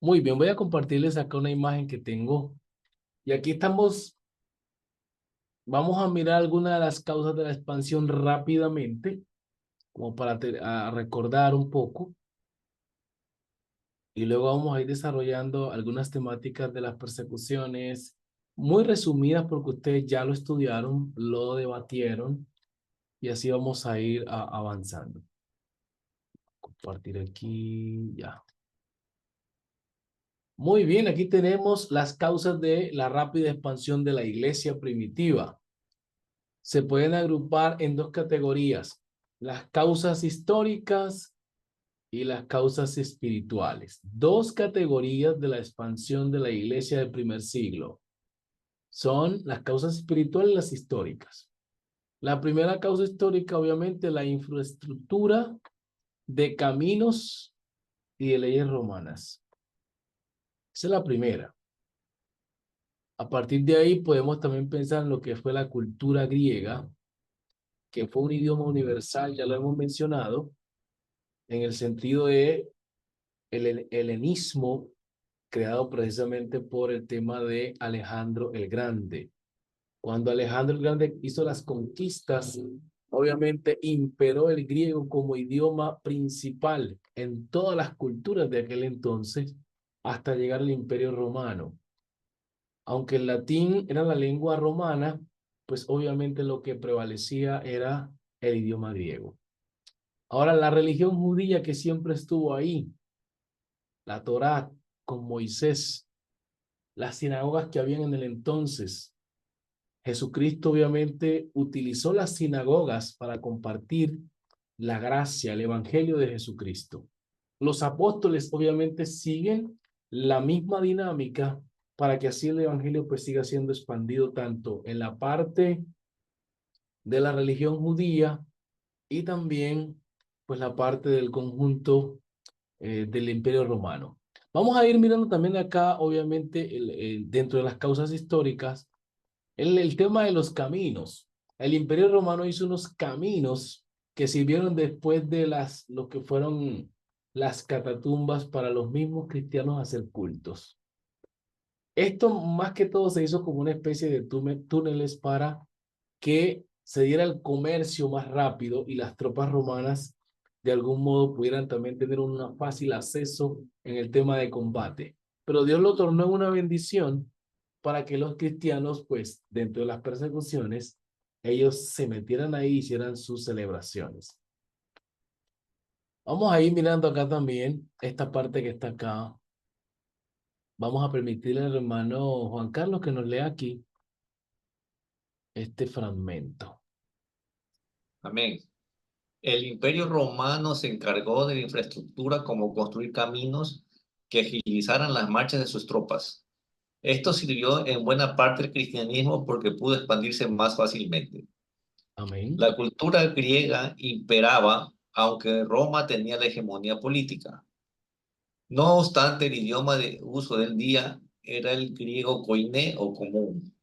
Muy bien, voy a compartirles acá una imagen que tengo. Y aquí estamos, vamos a mirar algunas de las causas de la expansión rápidamente, como para recordar un poco. Y luego vamos a ir desarrollando algunas temáticas de las persecuciones, muy resumidas porque ustedes ya lo estudiaron, lo debatieron, y así vamos a ir avanzando. Compartir aquí, ya. Muy bien, aquí tenemos las causas de la rápida expansión de la iglesia primitiva. Se pueden agrupar en dos categorías: las causas históricas y las causas espirituales. Dos categorías de la expansión de la iglesia del primer siglo son las causas espirituales y las históricas. La primera causa histórica, obviamente, la infraestructura de caminos y de leyes romanas. Esa es la primera. A partir de ahí podemos también pensar en lo que fue la cultura griega, que fue un idioma universal, ya lo hemos mencionado, en el sentido de el helenismo, creado precisamente por el tema de Alejandro el Grande. Cuando Alejandro el Grande hizo las conquistas, obviamente imperó el griego como idioma principal en todas las culturas de aquel entonces, hasta llegar al Imperio Romano. Aunque el latín era la lengua romana, pues obviamente lo que prevalecía era el idioma griego. Ahora, la religión judía que siempre estuvo ahí, la Torá con Moisés, las sinagogas que habían en el entonces. Jesucristo obviamente utilizó las sinagogas para compartir la gracia, el evangelio de Jesucristo. Los apóstoles obviamente siguen la misma dinámica para que así el evangelio pues siga siendo expandido tanto en la parte de la religión judía y también pues la parte del conjunto del Imperio Romano. Vamos a ir mirando también acá, obviamente, dentro de las causas históricas, el tema de los caminos. El Imperio Romano hizo unos caminos que sirvieron después de lo que fueron las catatumbas para los mismos cristianos hacer cultos. Esto más que todo se hizo como una especie de túneles para que se diera el comercio más rápido y las tropas romanas de algún modo pudieran también tener un fácil acceso en el tema de combate. Pero Dios lo tornó en una bendición para que los cristianos, pues dentro de las persecuciones, ellos se metieran ahí y hicieran sus celebraciones. Vamos a ir mirando acá también esta parte que está acá. Vamos a permitirle al hermano Juan Carlos que nos lea aquí este fragmento. Amén. El Imperio Romano se encargó de la infraestructura como construir caminos que agilizaran las marchas de sus tropas. Esto sirvió en buena parte al cristianismo porque pudo expandirse más fácilmente. Amén. La cultura griega imperaba, aunque Roma tenía la hegemonía política. No obstante, el idioma de uso del día era el griego koiné o común.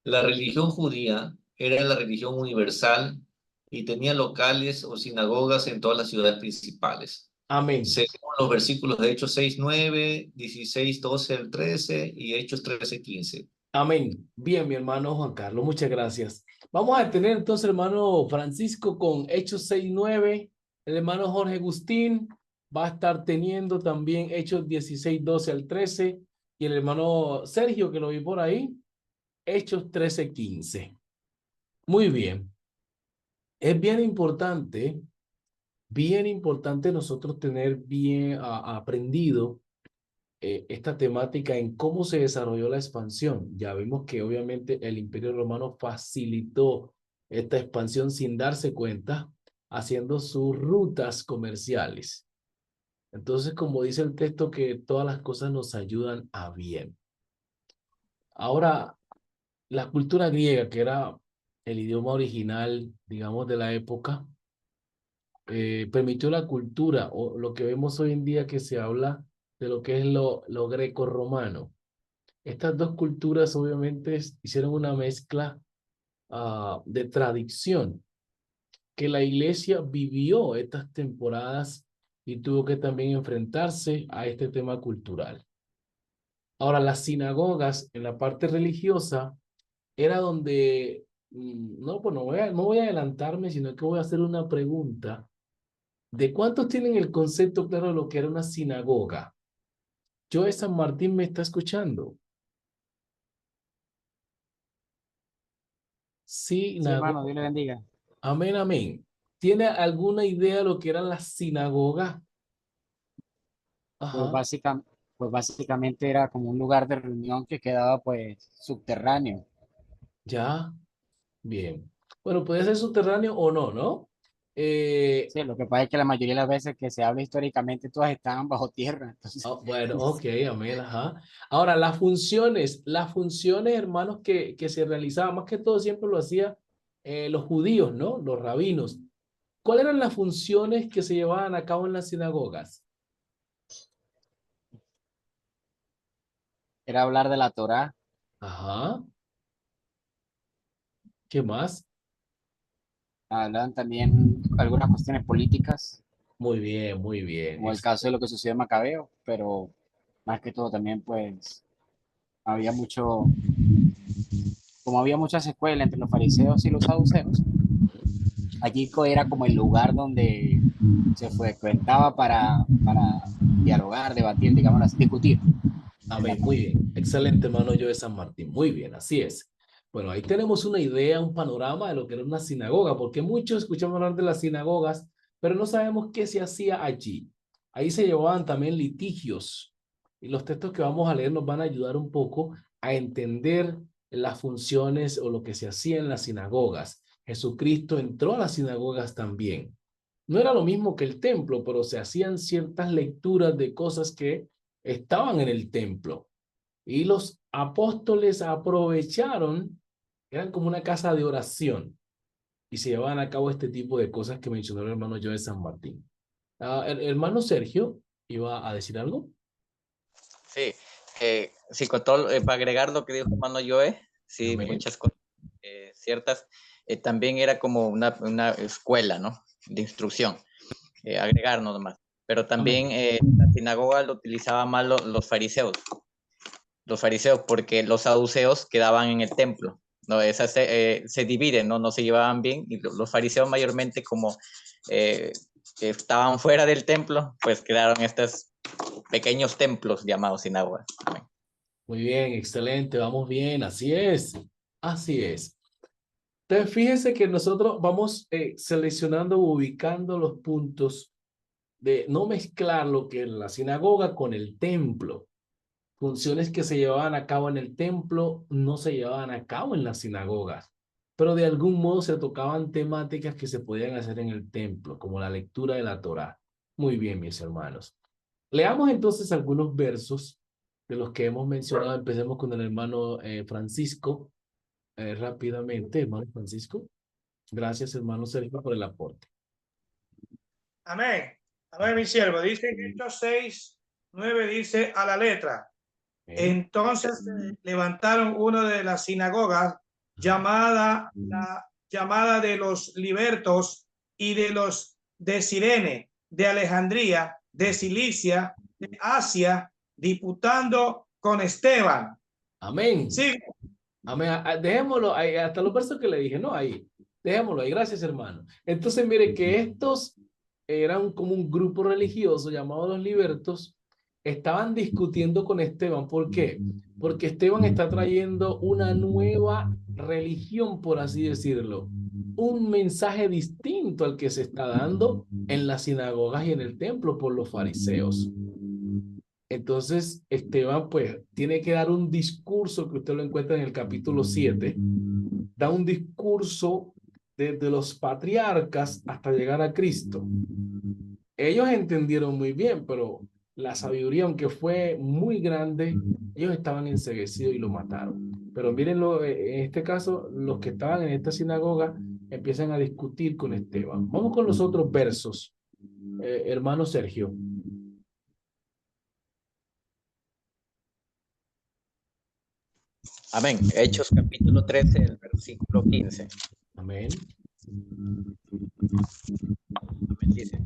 La religión judía era la religión universal y tenía locales o sinagogas en todas las ciudades principales, Amén. según los versículos de Hechos 6:9, 16:12 al 13 y Hechos 13:15. Amén. Bien, mi hermano Juan Carlos, muchas gracias. Vamos a tener entonces, hermano Francisco, con Hechos 6:9. El hermano Jorge Agustín va a estar teniendo también Hechos 16:12 al 13. Y el hermano Sergio, que lo vi por ahí, Hechos 13:15. Muy bien. Es bien importante nosotros tener bien aprendido esta temática en cómo se desarrolló la expansión. Ya vimos que obviamente el Imperio Romano facilitó esta expansión sin darse cuenta, haciendo sus rutas comerciales. Entonces, como dice el texto, que todas las cosas nos ayudan a bien. Ahora, la cultura griega, que era el idioma original, digamos, de la época, permitió la cultura, o lo que vemos hoy en día que se habla de lo que es lo greco-romano. Estas dos culturas obviamente hicieron una mezcla de tradición que la iglesia vivió estas temporadas y tuvo que también enfrentarse a este tema cultural. Ahora, las sinagogas en la parte religiosa era donde, no, pues no voy a adelantarme, sino que voy a hacer una pregunta. ¿De cuántos tienen el concepto claro de lo que era una sinagoga? Joe San Martín me está escuchando. Sí, hermano, Sinagoga. Dios le bendiga. Amén, amén. ¿Tiene alguna idea de lo que eran las sinagogas? Pues, Ajá, básica- pues básicamente era como un lugar de reunión que quedaba pues subterráneo. ya, bien. Bueno, puede ser subterráneo o no, ¿no? Eh, Sí, lo que pasa es que la mayoría de las veces que se habla históricamente todas estaban bajo tierra. Entonces, bueno, ok, amén, ajá. Ahora, las funciones, hermanos, que se realizaban, más que todo siempre lo hacían los judíos, ¿no? Los rabinos. ¿Cuáles eran las funciones que se llevaban a cabo en las sinagogas? era hablar de la Torá, Ajá, ¿qué más? hablaban también algunas cuestiones políticas, Muy bien. como el caso de lo que sucedió en Macabeo, pero más que todo también pues había mucho, como había muchas escuelas entre los fariseos y los saduceos, allí era como el lugar donde se frecuentaba para dialogar, debatir, digamos, discutir en la Amén, fe. muy bien. Excelente, hermano yo de San Martín. Muy bien, así es. Bueno, ahí tenemos una idea, un panorama de lo que era una sinagoga, porque muchos escuchamos hablar de las sinagogas, pero no sabemos qué se hacía allí. Ahí se llevaban también litigios, y los textos que vamos a leer nos van a ayudar un poco a entender las funciones o lo que se hacía en las sinagogas. Jesucristo entró a las sinagogas también. No era lo mismo que el templo, pero se hacían ciertas lecturas de cosas que estaban en el templo. Y los apóstoles aprovecharon, eran como una casa de oración, y se llevaban a cabo este tipo de cosas que mencionó el hermano Joe de San Martín. El hermano Sergio iba a decir algo. Sí, sí, con todo, para agregar lo que dijo hermano Joe, sí, Amén. muchas cosas ciertas, también era como una escuela, ¿no? De instrucción, agregar nomás. Pero también Amén. la sinagoga lo utilizaban más los fariseos, porque los saduceos quedaban en el templo, ¿no? Esas se dividen, ¿no? No se llevaban bien, y los fariseos mayormente como que estaban fuera del templo, pues quedaron estos pequeños templos llamados sinagogas. Amén. Muy bien, excelente, vamos bien, así es. Así es. Entonces, fíjense que nosotros vamos seleccionando, ubicando los puntos de no mezclar lo que es la sinagoga con el templo. Funciones que se llevaban a cabo en el templo no se llevaban a cabo en las sinagogas, pero de algún modo se tocaban temáticas que se podían hacer en el templo, como la lectura de la Torá. Muy bien, mis hermanos. Leamos entonces algunos versos de los que hemos mencionado. Empecemos con el hermano Francisco, rápidamente, hermano Francisco. Gracias, hermano Sergio, por el aporte. Amén. Amén, mi siervo. Dice en Hechos 6, 9, dice a la letra. Amén. Entonces levantaron una de las sinagogas llamada de los libertos y de los de Cirene, de Alejandría, de Cilicia, de Asia, disputando con Esteban. Amén. Sí. Amén. Dejémoslo ahí, hasta los versos que le dije, no, ahí. Dejémoslo ahí, gracias, hermano. Entonces, mire que estos eran como un grupo religioso llamado los libertos, estaban discutiendo con Esteban. ¿Por qué? Porque Esteban está trayendo una nueva religión, por así decirlo, un mensaje distinto al que se está dando en las sinagogas y en el templo por los fariseos. Entonces, Esteban, pues, tiene que dar un discurso que usted lo encuentra en el capítulo 7. Da un discurso desde los patriarcas hasta llegar a Cristo. Ellos entendieron muy bien, pero la sabiduría, aunque fue muy grande, ellos estaban enceguecidos y lo mataron. Pero mírenlo, en este caso, los que estaban en esta sinagoga empiezan a discutir con Esteban. Vamos con los otros versos, hermano Sergio. Amén. Hechos capítulo 13, el versículo 15. Amén. Dice,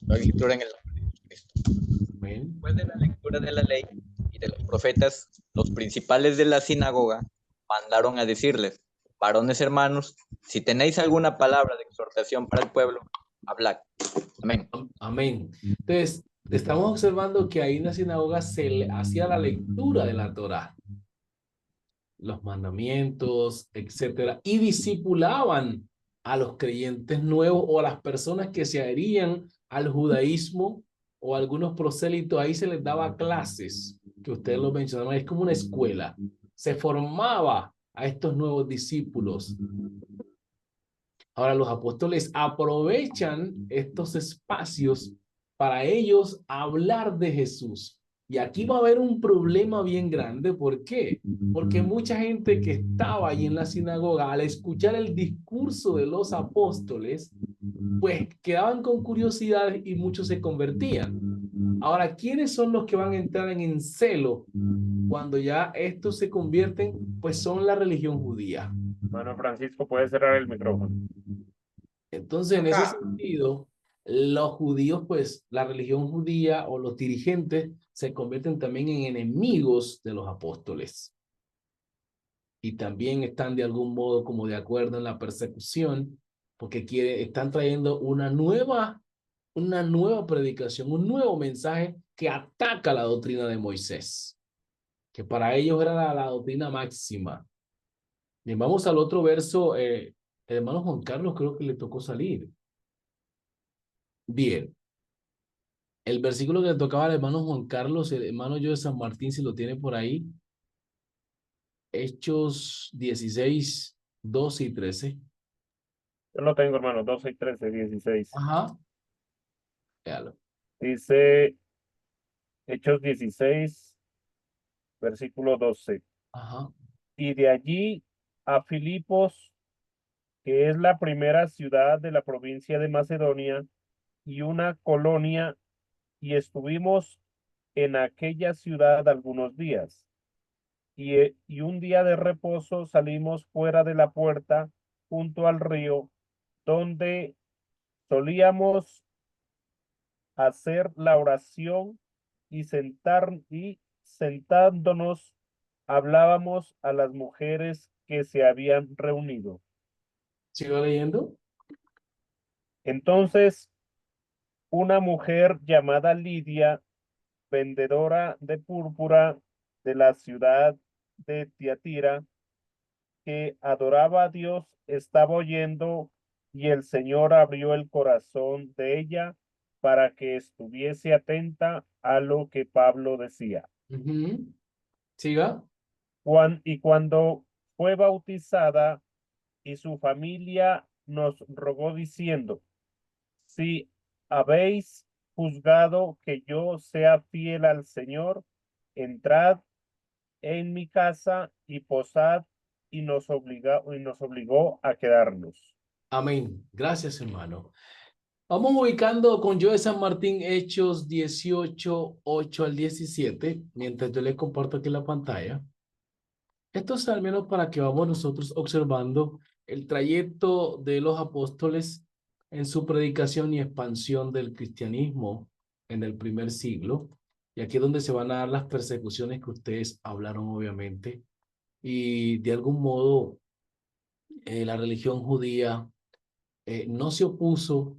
la lectura en el nombre de Jesucristo. Amén. Después de la lectura de la ley y de los profetas, los principales de la sinagoga mandaron a decirles: varones hermanos, si tenéis alguna palabra de exhortación para el pueblo, hablad. Amén. Amén. Entonces, estamos observando que ahí en la sinagoga se le hacía la lectura de la Torá, los mandamientos, etcétera, y discipulaban a los creyentes nuevos o a las personas que se adherían al judaísmo o algunos prosélitos. Ahí se les daba clases, que ustedes lo mencionaron, es como una escuela. Se formaba a estos nuevos discípulos. Ahora los apóstoles aprovechan estos espacios para ellos hablar de Jesús. Y aquí va a haber un problema bien grande. ¿Por qué? Porque mucha gente que estaba ahí en la sinagoga, al escuchar el discurso de los apóstoles, pues quedaban con curiosidad y muchos se convertían. Ahora, ¿quiénes son los que van a entrar en celo cuando ya estos se convierten? Pues son la religión judía. Hermano Francisco, puede cerrar el micrófono. Entonces, en ese sentido, los judíos, pues la religión judía o los dirigentes se convierten también en enemigos de los apóstoles. Y también están de algún modo como de acuerdo en la persecución, porque están trayendo una nueva predicación, un nuevo mensaje que ataca la doctrina de Moisés, que para ellos era la doctrina máxima. Bien, vamos al otro verso. El hermano Juan Carlos creo que le tocó salir. Bien. El versículo que le tocaba al hermano Juan Carlos, el hermano yo de San Martín, si lo tiene por ahí. Hechos 16, 12 y 13. Yo lo tengo, hermano, 12 y 13, 16. Ajá. Véalo. Dice Hechos 16, versículo 12. Ajá. Y de allí a Filipos, que es la primera ciudad de la provincia de Macedonia y una colonia, y estuvimos en aquella ciudad algunos días. Y un día de reposo salimos fuera de la puerta junto al río, donde solíamos hacer la oración y sentándonos hablábamos a las mujeres que se habían reunido. ¿Sigo leyendo? Entonces, una mujer llamada Lidia, vendedora de púrpura de la ciudad de Tiatira, que adoraba a Dios, estaba oyendo, y el Señor abrió el corazón de ella para que estuviese atenta a lo que Pablo decía. Siga. Y cuando fue bautizada, y su familia nos rogó diciendo: si habéis juzgado que yo sea fiel al Señor, entrad en mi casa y posad, y nos obligó a quedarnos. Amén. Gracias, hermano. Vamos ubicando con yo de San Martín Hechos 18, 8 al 17, mientras yo les comparto aquí la pantalla. Esto es al menos para que vamos nosotros observando el trayecto de los apóstoles en su predicación y expansión del cristianismo en el primer siglo. Y aquí es donde se van a dar las persecuciones que ustedes hablaron, obviamente. Y de algún modo, la religión judía no se opuso.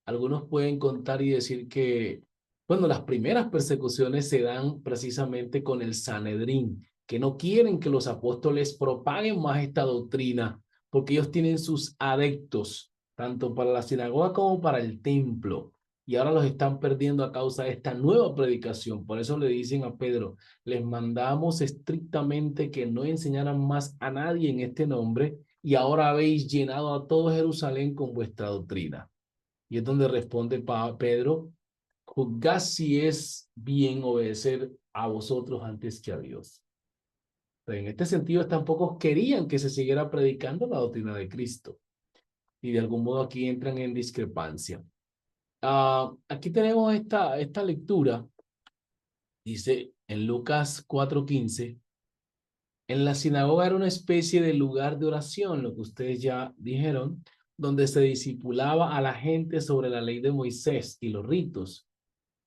Algunos pueden contar y decir que, bueno, las primeras persecuciones se dan precisamente con el Sanedrín, que no quieren que los apóstoles propaguen más esta doctrina, porque ellos tienen sus adeptos, tanto para la sinagoga como para el templo, y ahora los están perdiendo a causa de esta nueva predicación. Por eso le dicen a Pedro: les mandamos estrictamente que no enseñaran más a nadie en este nombre, y ahora habéis llenado a todo Jerusalén con vuestra doctrina. Y es donde responde Pedro: juzgad si es bien obedecer a vosotros antes que a Dios. Pero en este sentido, tampoco querían que se siguiera predicando la doctrina de Cristo. Y de algún modo aquí entran en discrepancia. Aquí tenemos esta lectura. Dice en Lucas 4:15. En la sinagoga era una especie de lugar de oración, lo que ustedes ya dijeron, donde se discipulaba a la gente sobre la ley de Moisés y los ritos.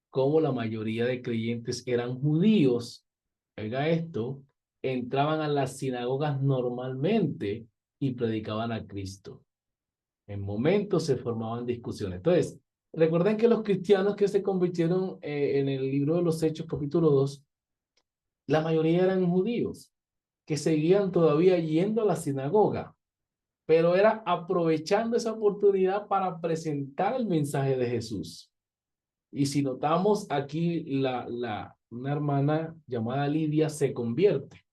Como la mayoría de creyentes eran judíos, oiga esto, entraban a las sinagogas normalmente y predicaban a Cristo. En momentos se formaban discusiones. Entonces, recuerden que los cristianos que se convirtieron en el libro de los Hechos, capítulo 2, la mayoría eran judíos, que seguían todavía yendo a la sinagoga, pero era aprovechando esa oportunidad para presentar el mensaje de Jesús. Y si notamos aquí, una hermana llamada Lidia se convierte,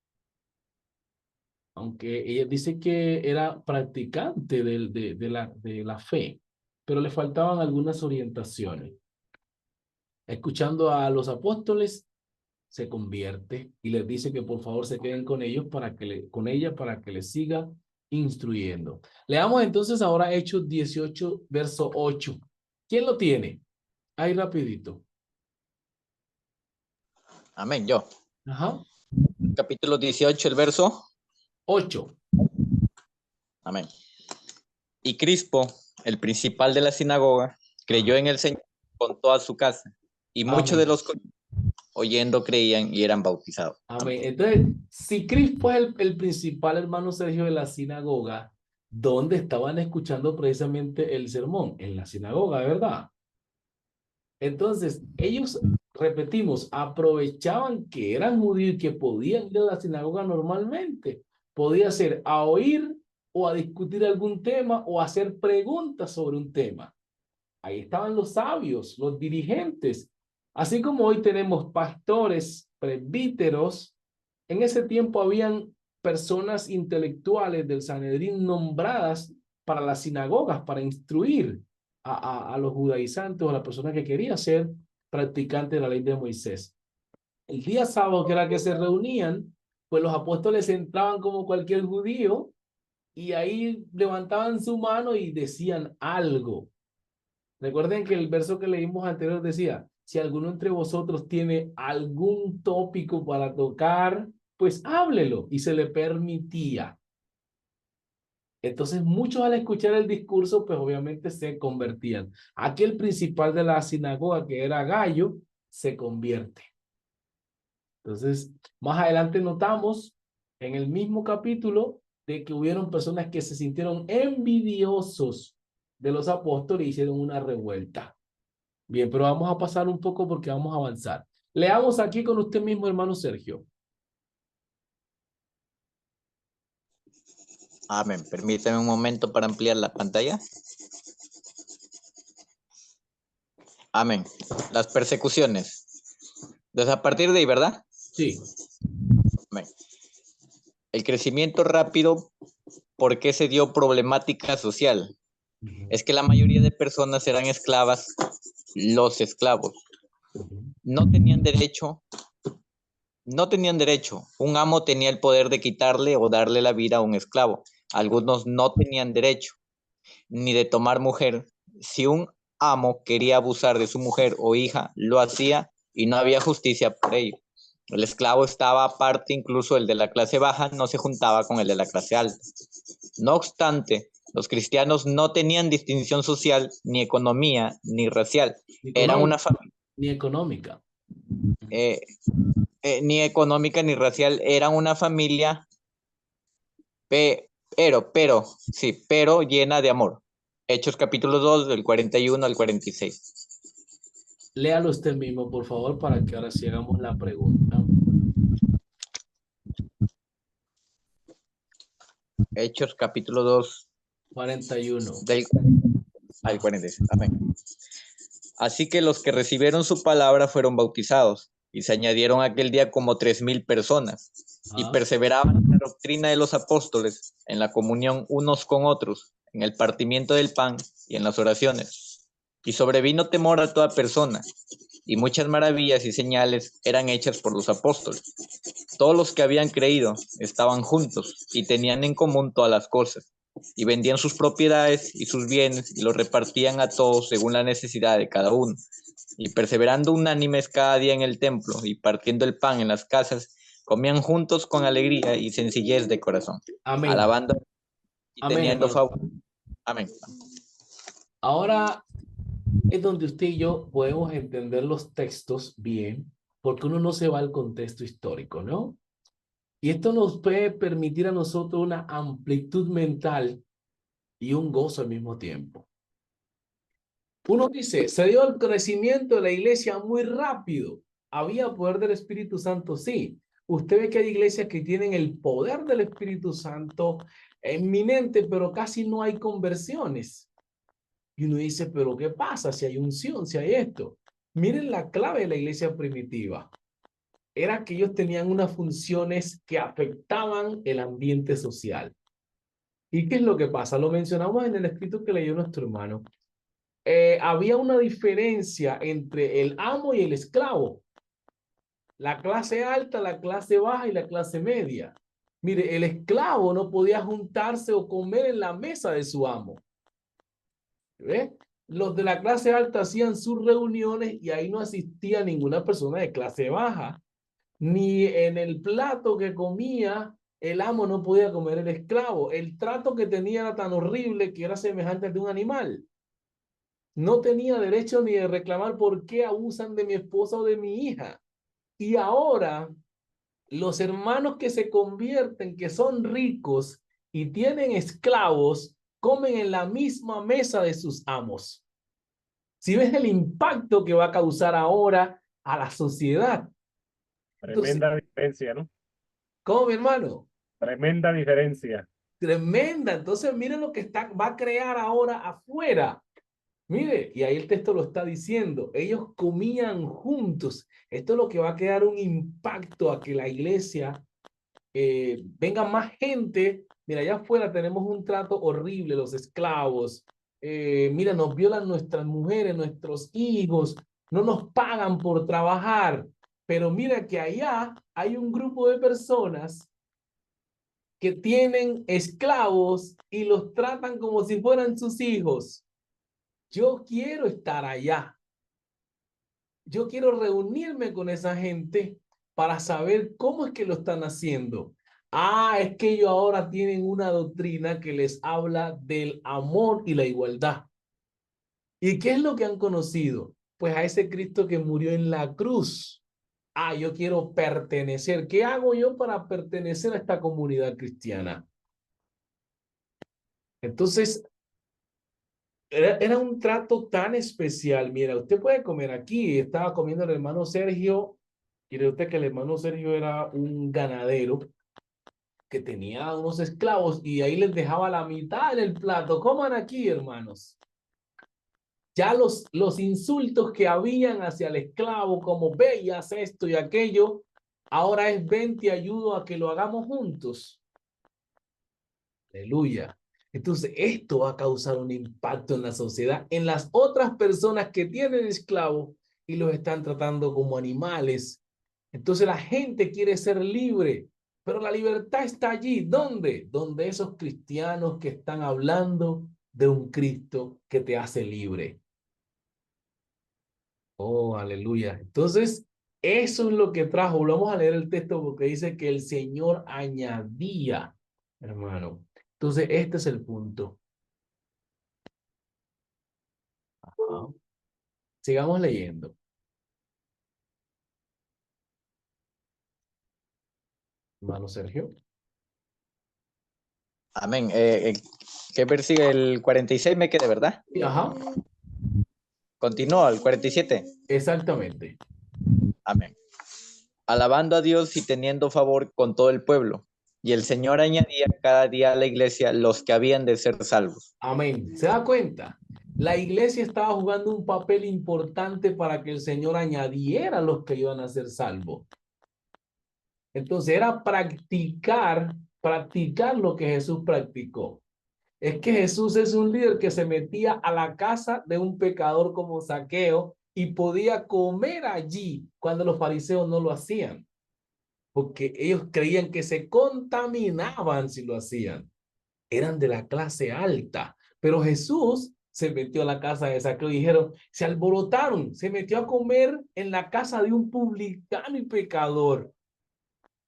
aunque ella dice que era practicante de la fe, pero le faltaban algunas orientaciones. Escuchando a los apóstoles, se convierte y les dice que por favor se queden con ellos con ella para que les siga instruyendo. Leamos entonces ahora Hechos 18, verso 8. ¿Quién lo tiene? Ahí rapidito. Amén, yo. Ajá. Capítulo 18, el verso 8. Amén. Y Crispo, el principal de la sinagoga, creyó en el Señor con toda su casa, y muchos de los oyendo creían y eran bautizados. Amén. Entonces, si Crispo es el principal, hermano Sergio, de la sinagoga, ¿dónde estaban escuchando precisamente el sermón? En la sinagoga, ¿verdad? Entonces, ellos, repetimos, aprovechaban que eran judíos y que podían ir a la sinagoga normalmente. Podía ser a oír o a discutir algún tema o a hacer preguntas sobre un tema. Ahí estaban los sabios, los dirigentes. Así como hoy tenemos pastores, presbíteros, en ese tiempo habían personas intelectuales del Sanedrín nombradas para las sinagogas, para instruir a los judaizantes o a las personas que querían ser practicantes de la ley de Moisés. El día sábado, que era que se reunían, pues los apóstoles entraban como cualquier judío y ahí levantaban su mano y decían algo. Recuerden que el verso que leímos anterior decía, si alguno entre vosotros tiene algún tópico para tocar, pues háblelo, y se le permitía. Entonces muchos al escuchar el discurso, pues obviamente se convertían. Aquel principal de la sinagoga, que era Gallo, se convierte. Entonces, más adelante notamos en el mismo capítulo de que hubieron personas que se sintieron envidiosos de los apóstoles y hicieron una revuelta. Bien, pero vamos a pasar un poco porque vamos a avanzar. Leamos aquí con usted mismo, hermano Sergio. Amén. Permíteme un momento para ampliar la pantalla. Amén. Las persecuciones. Desde a partir de ahí, ¿verdad? Sí. Amén. El crecimiento rápido, ¿por qué se dio problemática social? Es que la mayoría de personas eran esclavas, los esclavos. No tenían derecho. Un amo tenía el poder de quitarle o darle la vida a un esclavo. Algunos no tenían derecho ni de tomar mujer. Si un amo quería abusar de su mujer o hija, lo hacía y no había justicia por ello. El esclavo estaba aparte, incluso el de la clase baja no se juntaba con el de la clase alta. No obstante, los cristianos no tenían distinción social, ni economía, ni racial. Eran una familia. Ni económica. Ni económica ni racial, eran una familia, pero llena de amor. Hechos capítulo 2, del 41 al 46. Léalo usted mismo, por favor, para que ahora sí hagamos la pregunta. Hechos capítulo 2, 41. del al 46. Amén. Así que los que recibieron su palabra fueron bautizados, y se añadieron aquel día como 3,000 personas, y perseveraban en la doctrina de los apóstoles, en la comunión unos con otros, en el partimiento del pan y en las oraciones. Y sobrevino temor a toda persona, y muchas maravillas y señales eran hechas por los apóstoles. Todos los que habían creído estaban juntos y tenían en común todas las cosas, y vendían sus propiedades y sus bienes y los repartían a todos según la necesidad de cada uno. Y perseverando unánimes cada día en el templo y partiendo el pan en las casas, comían juntos con alegría y sencillez de corazón, Amén. alabando y Amén, teniendo hermano. favor. Amén. Ahora es donde usted y yo podemos entender los textos bien, porque uno no se va al contexto histórico, ¿no? Y esto nos puede permitir a nosotros una amplitud mental y un gozo al mismo tiempo. Uno dice, se dio el crecimiento de la iglesia muy rápido. ¿Había poder del Espíritu Santo? Sí. Usted ve que hay iglesias que tienen el poder del Espíritu Santo inminente, pero casi no hay conversiones. Y uno dice, pero ¿qué pasa si hay unción, si hay esto? Miren la clave de la iglesia primitiva. Era que ellos tenían unas funciones que afectaban el ambiente social. ¿Y qué es lo que pasa? Lo mencionamos en el escrito que leyó nuestro hermano. Había una diferencia entre el amo y el esclavo. La clase alta, la clase baja y la clase media. Mire, el esclavo no podía juntarse o comer en la mesa de su amo. ¿Ve? Los de la clase alta hacían sus reuniones y ahí no asistía ninguna persona de clase baja. Ni en el plato que comía el amo no podía comer el esclavo. El trato que tenía era tan horrible que era semejante al de un animal. No tenía derecho ni de reclamar por qué abusan de mi esposa o de mi hija. Y ahora los hermanos que se convierten, que son ricos y tienen esclavos, comen en la misma mesa de sus amos. Si ves el impacto que va a causar ahora a la sociedad. Tremenda diferencia, ¿no? ¿Cómo, mi hermano? Tremenda diferencia. Tremenda. Entonces, miren lo que va a crear ahora afuera. Mire, y ahí el texto lo está diciendo. Ellos comían juntos. Esto es lo que va a crear un impacto a que la iglesia venga más gente. Mira, allá afuera tenemos un trato horrible, los esclavos. Mira, nos violan nuestras mujeres, nuestros hijos. No nos pagan por trabajar. Pero mira que allá hay un grupo de personas que tienen esclavos y los tratan como si fueran sus hijos. Yo quiero estar allá. Yo quiero reunirme con esa gente para saber cómo es que lo están haciendo. Ah, es que ellos ahora tienen una doctrina que les habla del amor y la igualdad. ¿Y qué es lo que han conocido? Pues a ese Cristo que murió en la cruz. Ah, yo quiero pertenecer. ¿Qué hago yo para pertenecer a esta comunidad cristiana? Entonces, era un trato tan especial. Mira, usted puede comer aquí. Estaba comiendo el hermano Sergio. Quiere usted que el hermano Sergio era un ganadero que tenía unos esclavos y ahí les dejaba la mitad en el plato. Coman aquí, hermanos. Ya los insultos que habían hacia el esclavo, como veías esto y aquello, ahora es ven, te ayudo a que lo hagamos juntos. Aleluya. Entonces, esto va a causar un impacto en la sociedad, en las otras personas que tienen esclavos y los están tratando como animales. Entonces, la gente quiere ser libre, pero la libertad está allí. ¿Dónde? Donde esos cristianos que están hablando de un Cristo que te hace libre. Oh, aleluya. Entonces, eso es lo que trajo. Vamos a leer el texto porque dice que el Señor añadía, hermano. Entonces, este es el punto. Ajá. Sigamos leyendo. Hermano Sergio. Amén. ¿Qué persigue el 46? Me quedé, ¿verdad? Ajá, Continúa, el 47. exactamente. Amén. Alabando a Dios y teniendo favor con todo el pueblo. Y el Señor añadía cada día a la iglesia los que habían de ser salvos. Amén. ¿Se da cuenta? La iglesia estaba jugando un papel importante para que el Señor añadiera los que iban a ser salvos. Entonces era practicar lo que Jesús practicó. Es que Jesús es un líder que se metía a la casa de un pecador como Zaqueo y podía comer allí cuando los fariseos no lo hacían, porque ellos creían que se contaminaban si lo hacían. Eran de la clase alta, pero Jesús se metió a la casa de Zaqueo y dijeron, se alborotaron, se metió a comer en la casa de un publicano y pecador.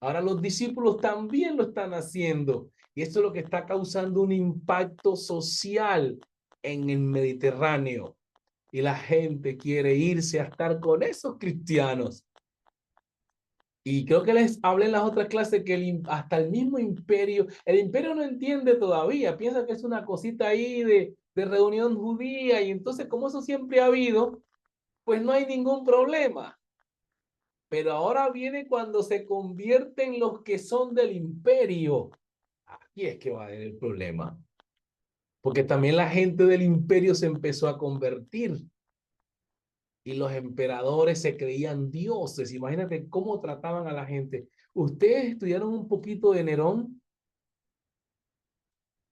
Ahora los discípulos también lo están haciendo. Y esto es lo que está causando un impacto social en el Mediterráneo. Y la gente quiere irse a estar con esos cristianos. Y creo que les hablé en las otras clases que hasta el mismo imperio, el imperio no entiende todavía, piensa que es una cosita ahí de reunión judía, y entonces como eso siempre ha habido, pues no hay ningún problema. Pero ahora viene cuando se convierten los que son del imperio. Aquí es que va a haber el problema. Porque también la gente del imperio se empezó a convertir. Y los emperadores se creían dioses. Imagínate cómo trataban a la gente. ¿Ustedes estudiaron un poquito de Nerón?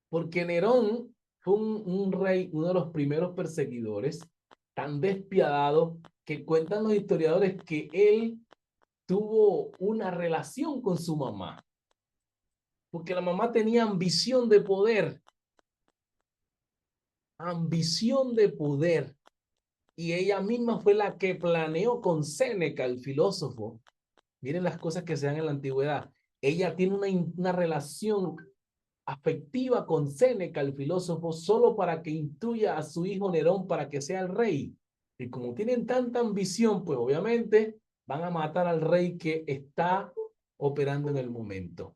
Porque Nerón fue un rey, uno de los primeros perseguidores, tan despiadado que cuentan los historiadores que él tuvo una relación con su mamá. Porque la mamá tenía ambición de poder. Ambición de poder. Y ella misma fue la que planeó con Séneca, el filósofo. Miren las cosas que se dan en la antigüedad. Ella tiene una relación afectiva con Séneca, el filósofo, solo para que instruya a su hijo Nerón para que sea el rey. Y como tienen tanta ambición, pues obviamente van a matar al rey que está operando en el momento.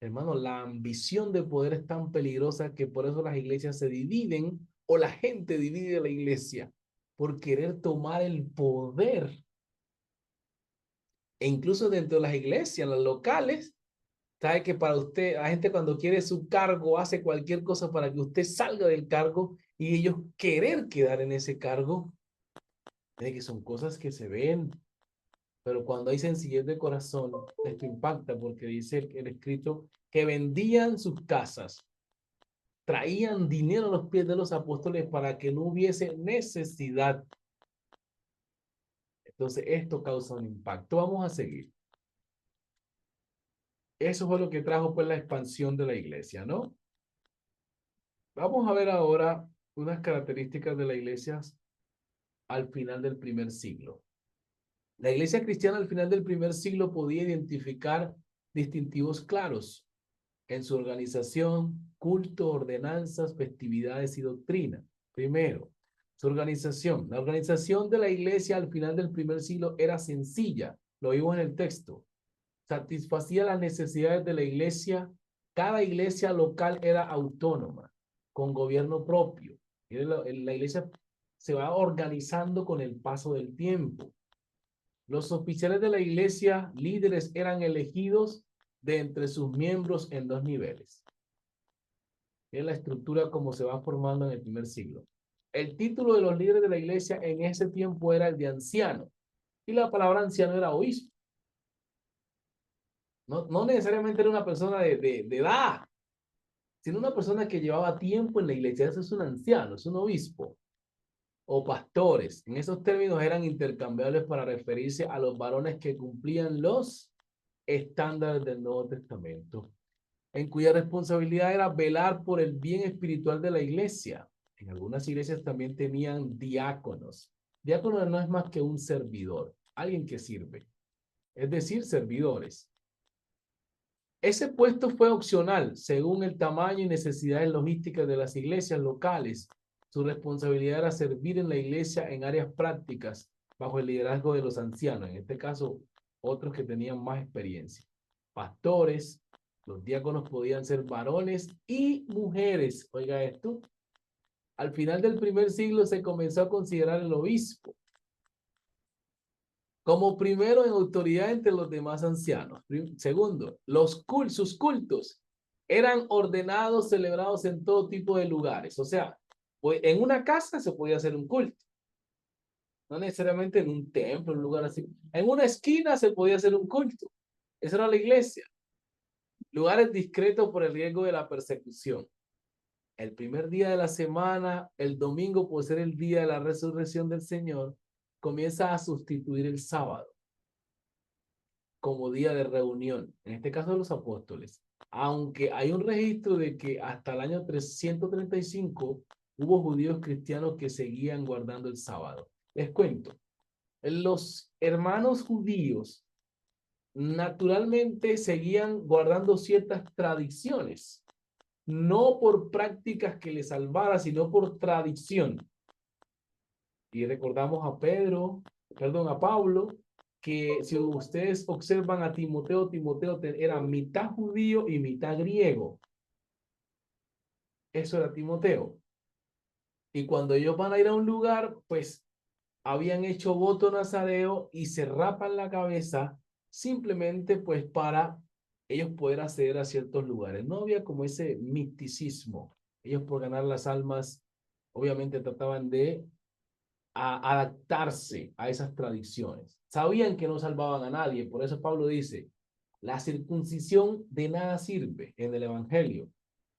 Hermano, la ambición de poder es tan peligrosa que por eso las iglesias se dividen o la gente divide la iglesia por querer tomar el poder. E incluso dentro de las iglesias, las locales, sabe que para usted, la gente cuando quiere su cargo hace cualquier cosa para que usted salga del cargo y ellos querer quedar en ese cargo. De que son cosas que se ven, pero cuando hay sencillez de corazón, esto impacta porque dice el escrito que vendían sus casas, traían dinero a los pies de los apóstoles para que no hubiese necesidad. Entonces esto causa un impacto. Vamos a seguir. Eso fue lo que trajo pues la expansión de la iglesia, ¿no? Vamos a ver ahora unas características de la iglesia al final del primer siglo. La iglesia cristiana al final del primer siglo podía identificar distintivos claros en su organización, culto, ordenanzas, festividades y doctrina. Primero, su organización. La organización de la iglesia al final del primer siglo era sencilla, lo vimos en el texto. Satisfacía las necesidades de la iglesia. Cada iglesia local era autónoma, con gobierno propio. La iglesia se va organizando con el paso del tiempo. Los oficiales de la iglesia, líderes, eran elegidos de entre sus miembros en 2 niveles. Es la estructura como se va formando en el primer siglo. El título de los líderes de la iglesia en ese tiempo era el de anciano. Y la palabra anciano era obispo. No necesariamente era una persona de edad, sino una persona que llevaba tiempo en la iglesia. Eso es un anciano, es un obispo. O pastores. En esos términos eran intercambiables para referirse a los varones que cumplían los estándares del Nuevo Testamento, en cuya responsabilidad era velar por el bien espiritual de la iglesia. En algunas iglesias también tenían diáconos. Diácono no es más que un servidor, alguien que sirve, es decir, servidores. Ese puesto fue opcional según el tamaño y necesidades logísticas de las iglesias locales. Su responsabilidad era servir en la iglesia en áreas prácticas bajo el liderazgo de los ancianos, en este caso otros que tenían más experiencia. Pastores, los diáconos podían ser varones y mujeres. Oiga esto. Al final del primer siglo se comenzó a considerar el obispo como primero en autoridad entre los demás ancianos. Segundo, sus cultos eran ordenados, celebrados en todo tipo de lugares. O sea, pues en una casa se podía hacer un culto. No necesariamente en un templo, en un lugar así. En una esquina se podía hacer un culto. Esa era la iglesia. Lugares discretos por el riesgo de la persecución. El primer día de la semana, el domingo, por ser el día de la resurrección del Señor, comienza a sustituir el sábado como día de reunión, en este caso de los apóstoles. Aunque hay un registro de que hasta el año 335 hubo judíos cristianos que seguían guardando el sábado. Les cuento, los hermanos judíos naturalmente seguían guardando ciertas tradiciones no por prácticas que le salvara, sino por tradición. Y recordamos a Pablo, que si ustedes observan a Timoteo, Timoteo era mitad judío y mitad griego. Eso era Timoteo. Y cuando ellos van a ir a un lugar, pues habían hecho voto nazareo y se rapan la cabeza simplemente pues para ellos poder acceder a ciertos lugares. No había como ese misticismo. Ellos por ganar las almas, obviamente trataban de adaptarse a esas tradiciones. Sabían que no salvaban a nadie, por eso Pablo dice, la circuncisión de nada sirve en el Evangelio.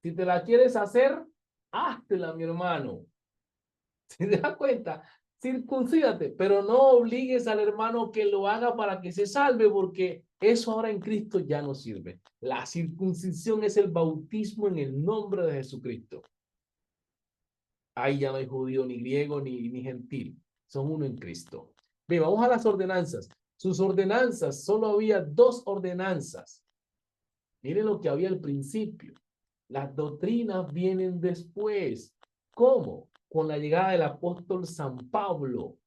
Si te la quieres hacer, háztela, mi hermano. ¿Se da cuenta? Circuncídate, pero no obligues al hermano que lo haga para que se salve, porque eso ahora en Cristo ya no sirve. La circuncisión es el bautismo en el nombre de Jesucristo. Ahí ya no hay judío, ni griego, ni gentil. Son uno en Cristo. Bien, vamos a las ordenanzas. Sus ordenanzas, solo había 2 ordenanzas. Miren lo que había al principio. Las doctrinas vienen después. ¿Cómo? Con la llegada del apóstol San Pablo.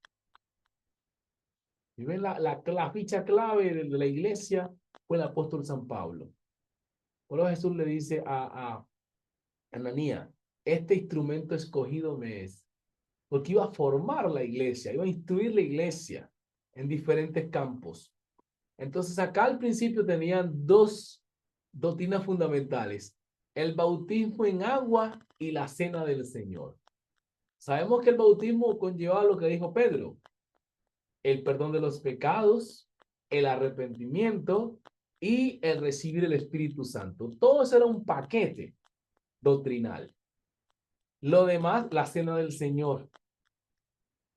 ¿Y ven la ficha clave de la iglesia? Fue el apóstol San Pablo. Por eso Jesús le dice a Ananías, este instrumento escogido me es. Porque iba a formar la iglesia, iba a instruir la iglesia en diferentes campos. Entonces acá al principio tenían 2 doctrinas fundamentales, el bautismo en agua y la cena del Señor. Sabemos que el bautismo conllevaba lo que dijo Pedro, el perdón de los pecados, el arrepentimiento y el recibir el Espíritu Santo. Todo eso era un paquete doctrinal. Lo demás, la cena del Señor.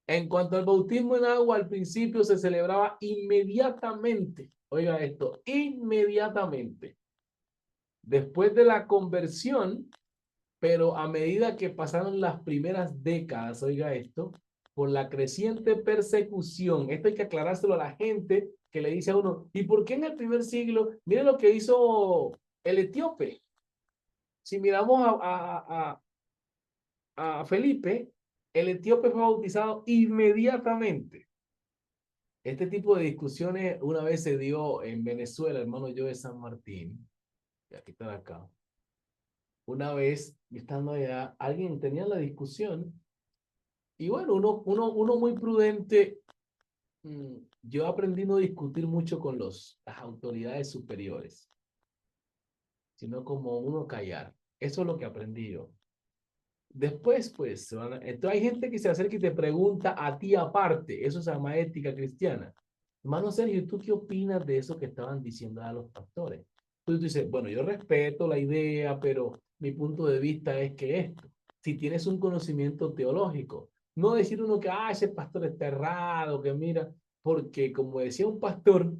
En cuanto al bautismo en agua, al principio se celebraba inmediatamente. Oiga esto, inmediatamente. Después de la conversión, pero a medida que pasaron las primeras décadas, oiga esto, por la creciente persecución, esto hay que aclarárselo a la gente que le dice a uno, ¿y por qué en el primer siglo? Miren lo que hizo el etíope. Si miramos a Felipe, el etíope fue bautizado inmediatamente. Este tipo de discusiones una vez se dio en Venezuela, hermano yo de San Martín, y aquí está acá. Una vez, estando allá, alguien tenía la discusión, y bueno, uno muy prudente, yo aprendí no discutir mucho con las autoridades superiores, sino como uno callar. Eso es lo que aprendí yo. Después, pues, entonces hay gente que se acerca y te pregunta a ti aparte. Eso se llama ética cristiana. Hermano Sergio, ¿tú qué opinas de eso que estaban diciendo a los pastores? Tú dices, bueno, yo respeto la idea, pero mi punto de vista es que esto, si tienes un conocimiento teológico, no decir uno que, ese pastor está errado, que mira, porque como decía un pastor,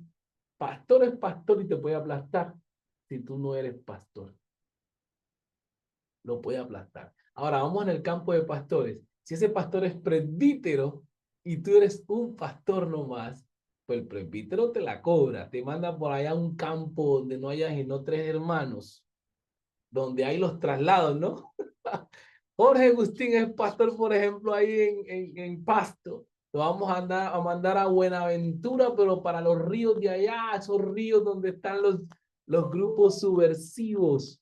pastor es pastor y te puede aplastar si tú no eres pastor. Lo puede aplastar. Ahora vamos en el campo de pastores. Si ese pastor es presbítero y tú eres un pastor nomás, pues el presbítero te la cobra, te manda por allá a un campo donde no haya sino 3 hermanos, donde hay los traslados, ¿no? Jorge Agustín es pastor, por ejemplo, ahí en Pasto. Lo vamos a mandar a Buenaventura, pero para los ríos de allá, esos ríos donde están los grupos subversivos.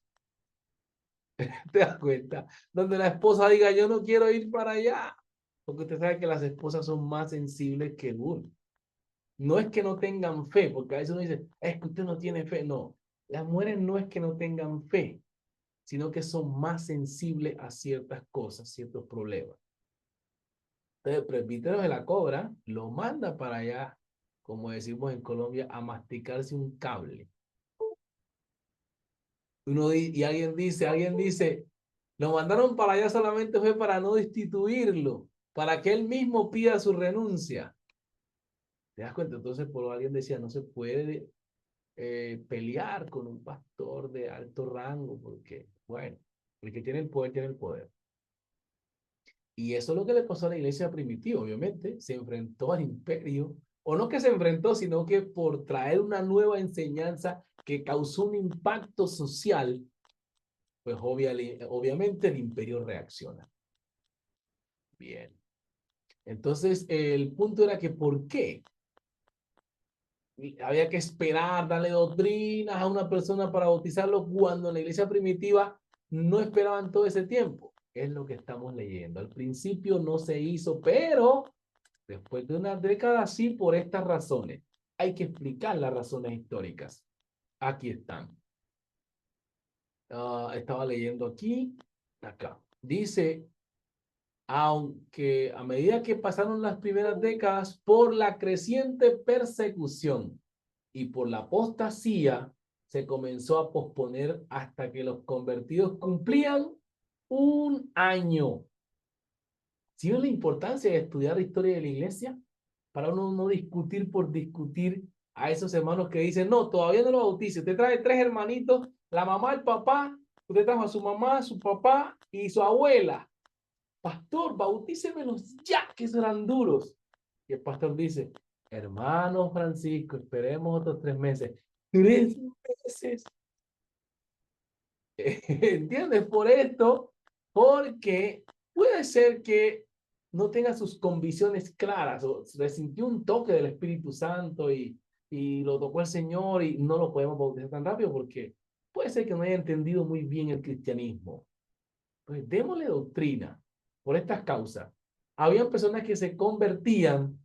¿Te das cuenta? Donde la esposa diga, yo no quiero ir para allá. Porque usted sabe que las esposas son más sensibles que uno. No es que no tengan fe, porque a veces uno dice, es que usted no tiene fe. No, las mujeres no es que no tengan fe, sino que son más sensibles a ciertas cosas, ciertos problemas. Entonces el presbítero de la cobra lo manda para allá, como decimos en Colombia, a masticarse un cable. Y alguien dice, lo mandaron para allá solamente fue para no destituirlo, para que él mismo pida su renuncia. ¿Te das cuenta? Entonces, por alguien decía, no se puede pelear con un pastor de alto rango, porque, bueno, el que tiene el poder, tiene el poder. Y eso es lo que le pasó a la iglesia primitiva, obviamente, se enfrentó al imperio, o no que se enfrentó, sino que por traer una nueva enseñanza que causó un impacto social, pues obviamente el imperio reacciona. Bien. Entonces, el punto era que ¿por qué? Había que esperar, darle doctrinas a una persona para bautizarlo cuando en la iglesia primitiva no esperaban todo ese tiempo. Es lo que estamos leyendo. Al principio no se hizo, pero después de una década sí, por estas razones. Hay que explicar las razones históricas. Aquí están. Estaba leyendo aquí, acá. Dice, aunque a medida que pasaron las primeras décadas, por la creciente persecución y por la apostasía, se comenzó a posponer hasta que los convertidos cumplían 1 año. ¿Sí ven la importancia de estudiar la historia de la iglesia? Para uno no discutir por discutir a esos hermanos que dicen, no, todavía no lo bautice. Usted trae 3 hermanitos, la mamá, el papá, usted trajo a su mamá, su papá y su abuela. Pastor, bautícemelos ya, que serán duros. Y el pastor dice, hermano Francisco, esperemos otros 3 meses. 3 meses. ¿Entiendes? Por esto, porque puede ser que no tenga sus convicciones claras o resintió un toque del Espíritu Santo y lo tocó el Señor y no lo podemos bautizar tan rápido porque puede ser que no haya entendido muy bien el cristianismo. Pues démosle doctrina por estas causas. Habían personas que se convertían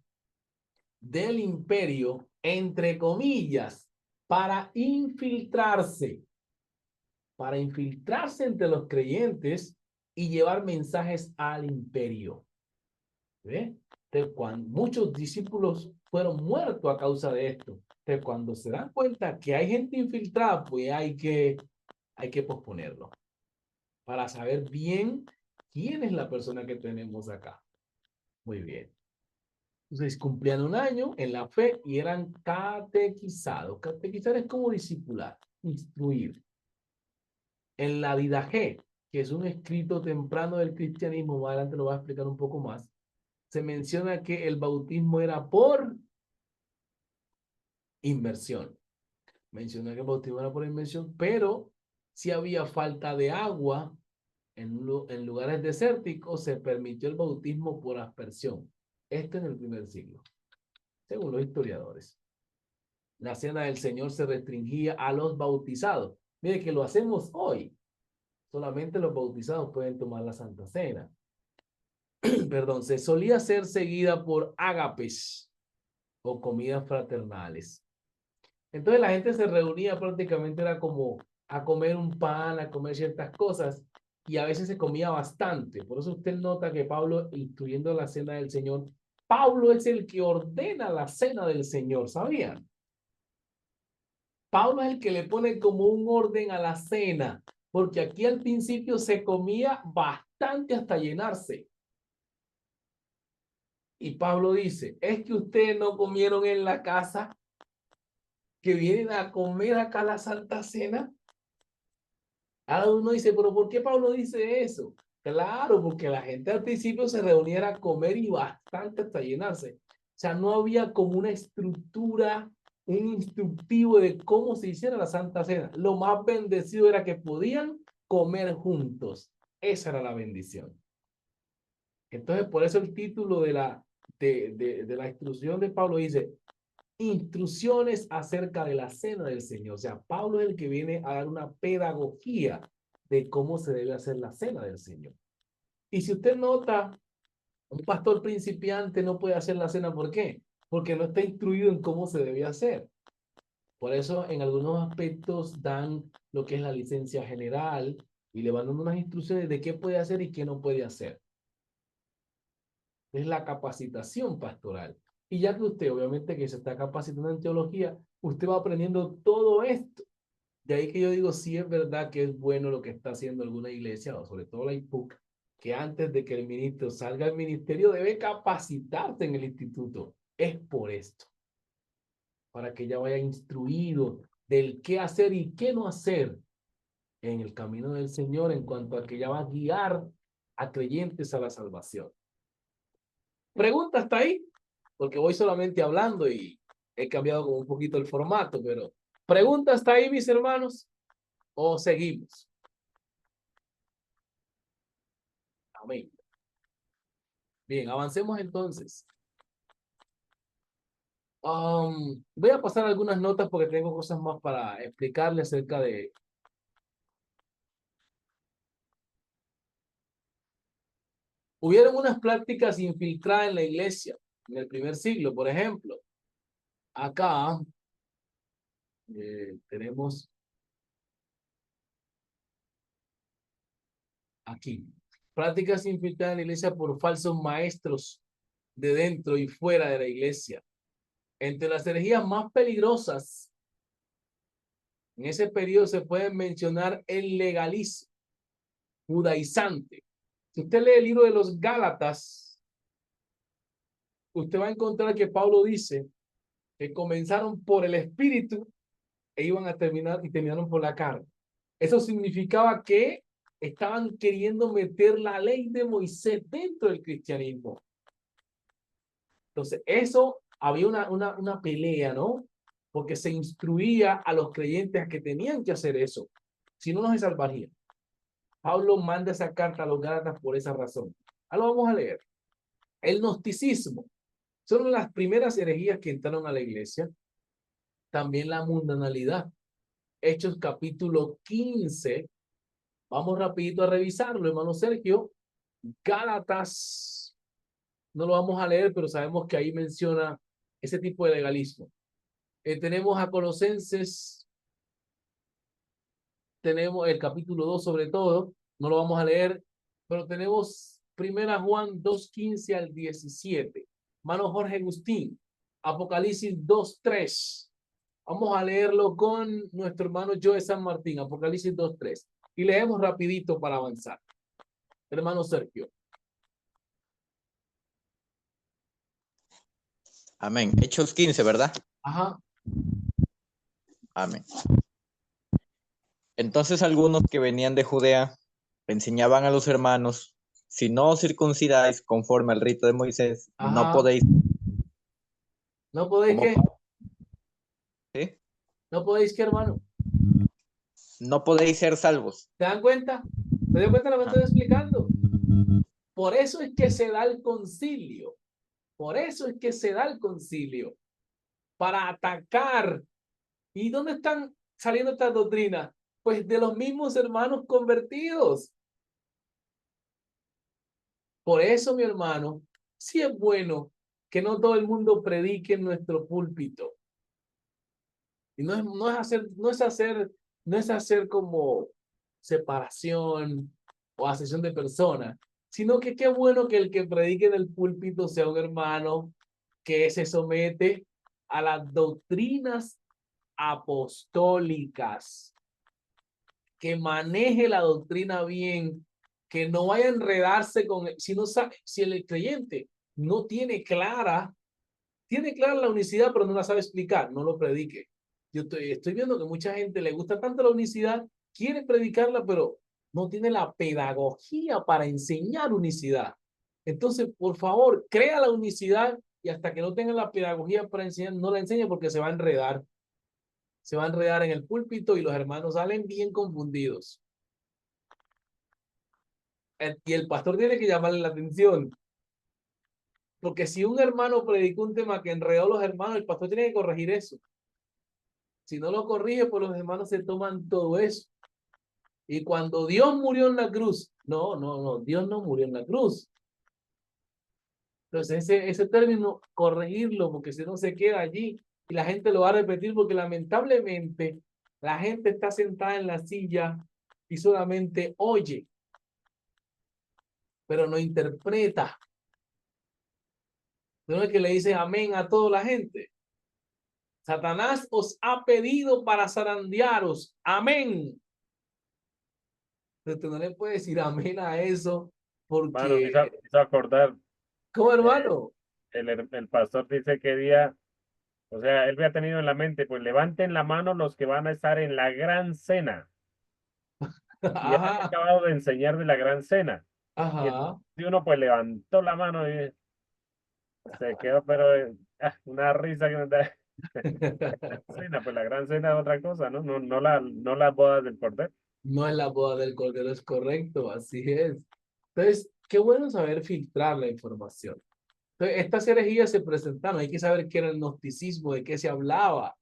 del imperio, entre comillas, para infiltrarse entre los creyentes y llevar mensajes al imperio. ¿Ve? Entonces, cuando muchos discípulos fueron muertos a causa de esto. Entonces, cuando se dan cuenta que hay gente infiltrada, pues hay que posponerlo para saber bien quién es la persona que tenemos acá. Muy bien. Entonces, cumplían 1 año en la fe y eran catequizados. Catequizar es como discipular, instruir. En la Didache, que es un escrito temprano del cristianismo, más adelante lo voy a explicar un poco más, se menciona que el bautismo era por inmersión. Menciona que el bautismo era por inmersión, pero si había falta de agua en lugares desérticos, se permitió el bautismo por aspersión. Esto en el primer siglo, según los historiadores. La cena del Señor se restringía a los bautizados. Mire que lo hacemos hoy. Solamente los bautizados pueden tomar la Santa Cena. Perdón, se solía ser seguida por ágapes o comidas fraternales. Entonces la gente se reunía prácticamente, era como a comer un pan, a comer ciertas cosas, y a veces se comía bastante. Por eso usted nota que Pablo, instruyendo la cena del Señor, Pablo es el que ordena la cena del Señor, ¿sabían? Pablo es el que le pone como un orden a la cena, porque aquí al principio se comía bastante hasta llenarse. Y Pablo dice, ¿es que ustedes no comieron en la casa que vienen a comer acá la Santa Cena? Ahora uno dice, ¿pero por qué Pablo dice eso? Claro, porque la gente al principio se reunía a comer y bastante hasta llenarse. O sea, no había como una estructura, un instructivo de cómo se hiciera la Santa Cena. Lo más bendecido era que podían comer juntos. Esa era la bendición. Entonces, por eso el título de la instrucción de Pablo dice, instrucciones acerca de la cena del Señor. O sea, Pablo es el que viene a dar una pedagogía de cómo se debe hacer la cena del Señor. Y si usted nota, un pastor principiante no puede hacer la cena, ¿por qué? Porque no está instruido en cómo se debe hacer. Por eso, en algunos aspectos dan lo que es la licencia general y le van dando unas instrucciones de qué puede hacer y qué no puede hacer. Es la capacitación pastoral. Y ya que usted, obviamente, que se está capacitando en teología, usted va aprendiendo todo esto. De ahí que yo digo, sí es verdad que es bueno lo que está haciendo alguna iglesia, o sobre todo la IPUC, que antes de que el ministro salga al ministerio debe capacitarse en el instituto. Es por esto. Para que ya vaya instruido del qué hacer y qué no hacer en el camino del Señor en cuanto a que ya va a guiar a creyentes a la salvación. ¿Pregunta hasta ahí? Porque voy solamente hablando y he cambiado como un poquito el formato, pero ¿pregunta hasta ahí, mis hermanos? ¿O seguimos? Amén. Bien, avancemos entonces. Voy a pasar algunas notas porque tengo cosas más para explicarle acerca de... Hubieron unas prácticas infiltradas en la iglesia en el primer siglo, por ejemplo. Acá tenemos aquí prácticas infiltradas en la iglesia por falsos maestros de dentro y fuera de la iglesia. Entre las herejías más peligrosas en ese periodo se pueden mencionar el legalismo judaizante. Si usted lee el libro de los Gálatas, usted va a encontrar que Pablo dice que comenzaron por el espíritu e iban a terminar y terminaron por la carne. Eso significaba que estaban queriendo meter la ley de Moisés dentro del cristianismo. Entonces, eso había una pelea, ¿no? Porque se instruía a los creyentes a que tenían que hacer eso. Si no, no se salvarían. Pablo manda esa carta a los Gálatas por esa razón. Ahora lo vamos a leer. El gnosticismo son las primeras herejías que entraron a la iglesia. También la mundanalidad. Hechos capítulo 15. Vamos rapidito a revisarlo, hermano Sergio. Gálatas. No lo vamos a leer, pero sabemos que ahí menciona ese tipo de legalismo. Tenemos a Colosenses. Tenemos el capítulo 2 sobre todo. No lo vamos a leer, pero tenemos Primera Juan 2:15 al 17. Hermano Jorge Agustín. Apocalipsis 2:3. Vamos a leerlo con nuestro hermano Joe San Martín. Apocalipsis 2:3. Y leemos rapidito para avanzar. Hermano Sergio. Amén. Hechos 15, ¿verdad? Ajá. Amén. Entonces algunos que venían de Judea enseñaban a los hermanos, si no os circuncidáis conforme al rito de Moisés, Ajá. no podéis... ¿No podéis qué? ¿Sí? ¿No podéis qué, hermano? No podéis ser salvos. ¿Se dan cuenta? ¿Se dan cuenta de lo que estoy explicando? Por eso es que se da el concilio. Por eso es que se da el concilio. Para atacar. ¿Y dónde están saliendo estas doctrinas? Pues de los mismos hermanos convertidos. Por eso, mi hermano, sí es bueno que no todo el mundo predique en nuestro púlpito. Y no es hacer como separación o asesión de personas, sino que qué bueno que el que predique en el púlpito sea un hermano que se somete a las doctrinas apostólicas, que maneje la doctrina bien, que no vaya a enredarse con, si el creyente no tiene clara la unicidad, pero no la sabe explicar, no lo predique. Yo estoy viendo que mucha gente le gusta tanto la unicidad, quiere predicarla, pero no tiene la pedagogía para enseñar unicidad. Entonces, por favor, crea la unicidad y hasta que no tenga la pedagogía para enseñar, no la enseñe porque se va a enredar. Se va a enredar en el púlpito y los hermanos salen bien confundidos. Y el pastor tiene que llamarle la atención. Porque si un hermano predicó un tema que enredó a los hermanos, el pastor tiene que corregir eso. Si no lo corrige, pues los hermanos se toman todo eso. Y cuando Dios murió en la cruz, no, Dios no murió en la cruz. Entonces ese término, corregirlo, porque si no se queda allí y la gente lo va a repetir, porque lamentablemente la gente está sentada en la silla y solamente oye, pero no interpreta. No es que le dice amén a toda la gente. Satanás os ha pedido para zarandearos. Amén. Usted no le puede decir amén a eso Hermano, porque... me hizo acordar, ¿Cómo, hermano? el pastor dice que día, o sea, él me ha tenido en la mente, pues levanten la mano los que van a estar en la gran cena. Y ya he Ajá, acabado de enseñar de la gran cena. Y ajá. uno pues levantó la mano y se quedó, pero una risa que nos da. Cena, pues la gran cena es otra cosa, ¿no? No las bodas del cordero. No es la boda del cordero, es correcto, así es. Entonces, qué bueno saber filtrar la información. Entonces, estas herejías se presentaron, hay que saber qué era el gnosticismo, de qué se hablaba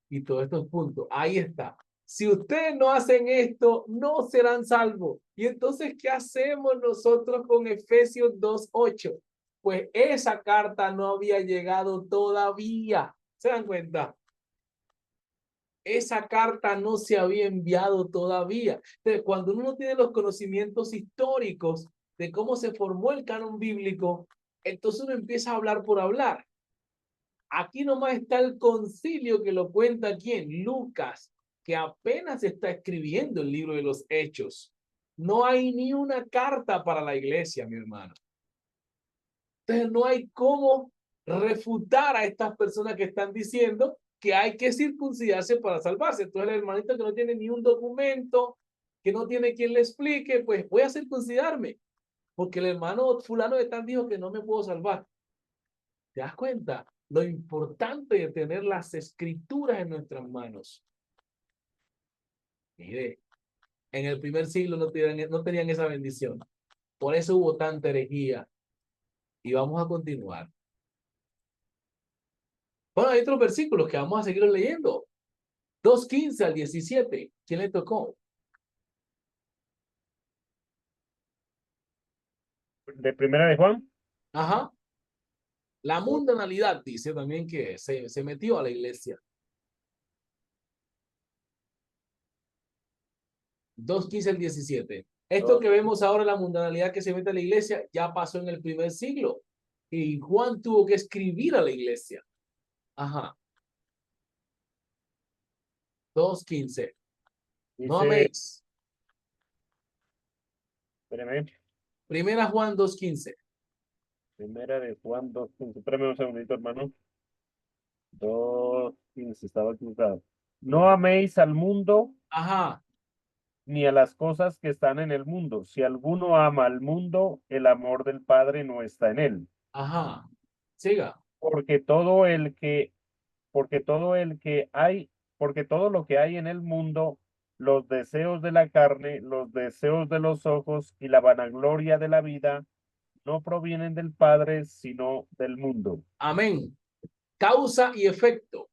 y todos estos puntos. Ahí está. Si ustedes no hacen esto, no serán salvos. Y entonces, ¿qué hacemos nosotros con Efesios 2:8? Pues esa carta no había llegado todavía. ¿Se dan cuenta? Esa carta no se había enviado todavía. Entonces, cuando uno no tiene los conocimientos históricos de cómo se formó el canon bíblico, entonces uno empieza a hablar por hablar. Aquí nomás está el concilio que lo cuenta quién, Lucas, que apenas está escribiendo el libro de los Hechos. No hay ni una carta para la iglesia, mi hermano. Entonces no hay cómo refutar a estas personas que están diciendo que hay que circuncidarse para salvarse. Entonces el hermanito que no tiene ni un documento, que no tiene quien le explique, pues voy a circuncidarme, porque el hermano fulano de tal dijo que no me puedo salvar. ¿Te das cuenta? Lo importante de tener las escrituras en nuestras manos. Mire, en el primer siglo no tenían esa bendición. Por eso hubo tanta herejía. Y vamos a continuar. Bueno, hay otros versículos que vamos a seguir leyendo. 2:15 al 17. ¿Quién le tocó? De Primera de Juan. Ajá. La mundanalidad dice también que se metió a la iglesia. 2:15 al 17. Esto que vemos ahora, la mundanalidad que se mete a la iglesia, ya pasó en el primer siglo. Y Juan tuvo que escribir a la iglesia. Ajá. 2:15. No Dice, améis. espérame, Primera Juan 2:15. Primera de Juan 2:15. Espérame un segundito, hermano. 2:15, estaba equivocado. No améis al mundo Ajá. ni a las cosas que están en el mundo. Si alguno ama al mundo, el amor del Padre no está en él. Ajá. Siga. Porque todo el que, porque todo el que hay, porque todo lo que hay en el mundo, los deseos de la carne, los deseos de los ojos y la vanagloria de la vida, no provienen del Padre, sino del mundo. Amén. Causa y efecto.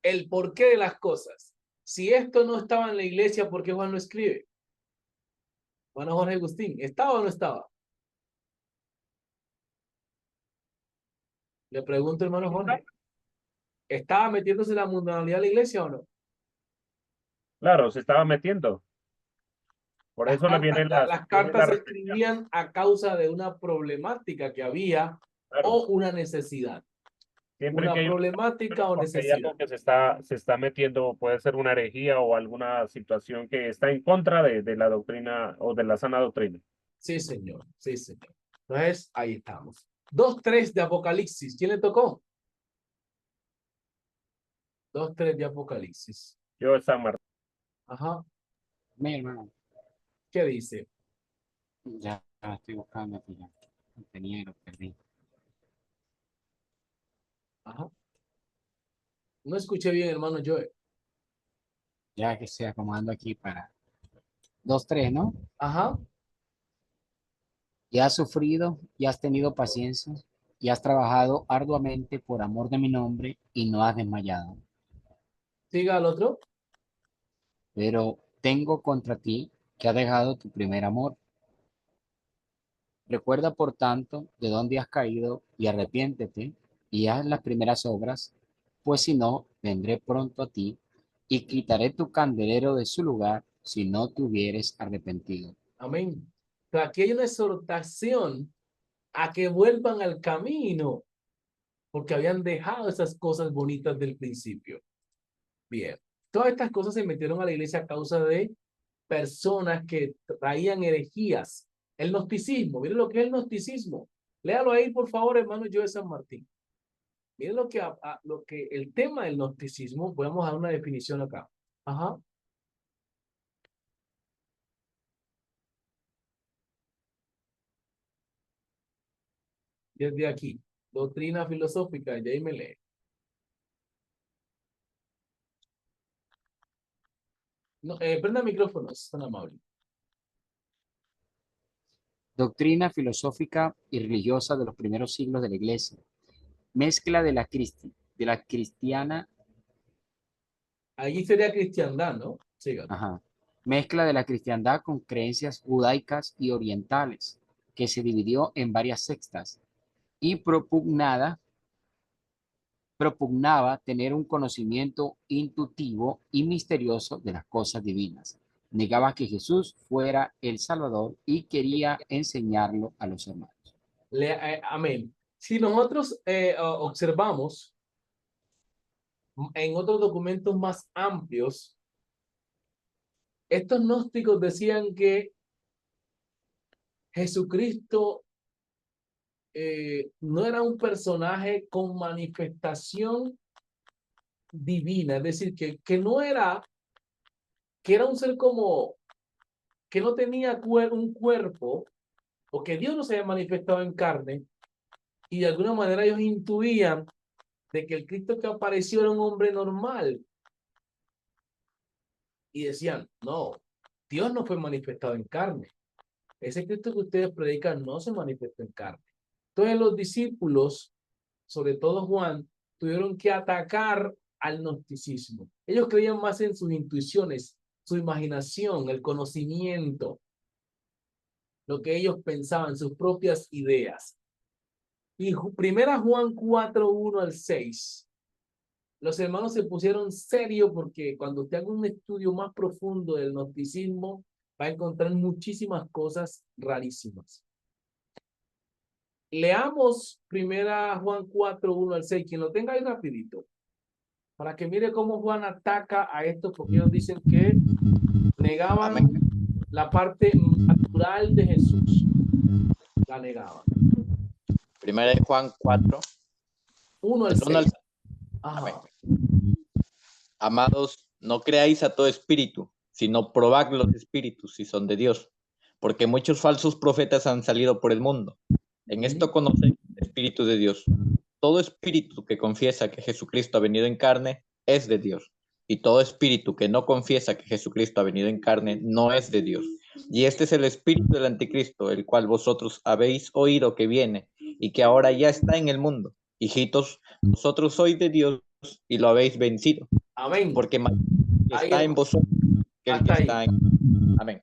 El porqué de las cosas. Si esto no estaba en la iglesia, ¿por qué Juan lo escribe? Juan Jorge Agustín, ¿estaba o no estaba? Le pregunto, hermano Jorge, ¿estaba metiéndose la mundanalidad a la iglesia o no? Claro, se estaba metiendo. Por eso le viene Las viene cartas se referencia. escribían a causa de una problemática que había Claro, o una necesidad. siempre que Una hay problemática o porque hay necesidad. algo que se está metiendo, puede ser una herejía o alguna situación que está en contra de la doctrina o de la sana doctrina. Sí, señor. Sí, señor. Entonces, ahí estamos. 2:3 de Apocalipsis. ¿Quién le tocó? 2:3 de Apocalipsis. Yo, San Martín. Ajá. Mi hermano, ¿Qué dice? ya estoy buscando aquí ya. Lo tenía y lo perdí. Ajá. No escuché bien, hermano Joe. Ya que estoy acomodando aquí para 2:3, ¿no? Ajá. Y has sufrido y has tenido paciencia y has trabajado arduamente por amor de mi nombre y no has desmayado. Siga al otro. Pero tengo contra ti que has dejado tu primer amor. Recuerda, por tanto, de dónde has caído y arrepiéntete y haz las primeras obras, pues si no, vendré pronto a ti y quitaré tu candelero de su lugar si no te hubieres arrepentido. Amén. Pero aquí hay una exhortación a que vuelvan al camino, porque habían dejado esas cosas bonitas del principio. Bien. Todas estas cosas se metieron a la iglesia a causa de personas que traían herejías. El gnosticismo, miren lo que es el gnosticismo. Léalo ahí, por favor, hermano Joe San Martín. Miren lo que el tema del gnosticismo, podemos dar una definición acá. Ajá. Desde aquí. Doctrina filosófica, ya ahí me lee. No, prenda micrófonos, tan amable. Doctrina filosófica y religiosa de los primeros siglos de la Iglesia. Mezcla de la cristiana, Allí sería cristiandad, ¿no? Siga. ajá, mezcla de la cristiandad con creencias judaicas y orientales, que se dividió en varias sectas y propugnaba tener un conocimiento intuitivo y misterioso de las cosas divinas. Negaba que Jesús fuera el Salvador y quería enseñarlo a los hermanos. Amén. Si nosotros observamos en otros documentos más amplios, estos gnósticos decían que Jesucristo no era un personaje con manifestación divina, es decir, que no era, que era un ser como, que no tenía un cuerpo, o que Dios no se había manifestado en carne, y de alguna manera ellos intuían de que el Cristo que apareció era un hombre normal. Y decían, no, Dios no fue manifestado en carne. Ese Cristo que ustedes predican no se manifestó en carne. Entonces los discípulos, sobre todo Juan, tuvieron que atacar al gnosticismo. Ellos creían más en sus intuiciones, su imaginación, el conocimiento, lo que ellos pensaban, sus propias ideas. Y primera Juan 4, 1 al 6. Los hermanos se pusieron serios porque cuando usted haga un estudio más profundo del gnosticismo, va a encontrar muchísimas cosas rarísimas. Leamos primera Juan 4, 1 al 6. Quien lo tenga ahí rapidito, para que mire cómo Juan ataca a esto, porque ellos dicen que negaban Amén. la parte natural de Jesús. La negaban. Primera de Juan 4, 1 al del 1 al 6. 6. Ajá. Amados, no creáis a todo espíritu, sino probad los espíritus si son de Dios, porque muchos falsos profetas han salido por el mundo. En esto conocen el Espíritu de Dios. Todo espíritu que confiesa que Jesucristo ha venido en carne es de Dios, y todo espíritu que no confiesa que Jesucristo ha venido en carne no es de Dios. Y este es el espíritu del anticristo, el cual vosotros habéis oído que viene, y que ahora ya está en el mundo. Hijitos, vosotros sois de Dios y lo habéis vencido, Amén. porque más Ahí, está en vosotros que el que hasta ahí. está en... Amén.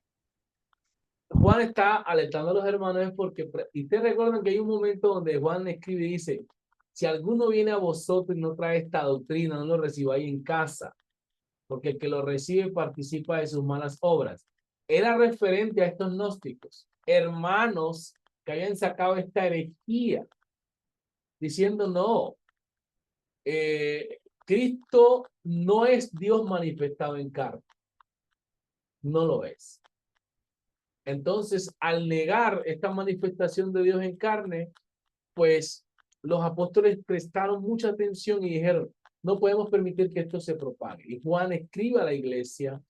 Juan está alentando a los hermanos porque, y ustedes recuerdan que hay un momento donde Juan escribe y dice, si alguno viene a vosotros y no trae esta doctrina, no lo recibáis en casa, porque el que lo recibe participa de sus malas obras. Era referente a estos gnósticos, hermanos que habían sacado esta herejía, diciendo no, Cristo no es Dios manifestado en carne, no lo es. Entonces, al negar esta manifestación de Dios en carne, pues los apóstoles prestaron mucha atención y dijeron, no podemos permitir que esto se propague. Y Juan escribe a la iglesia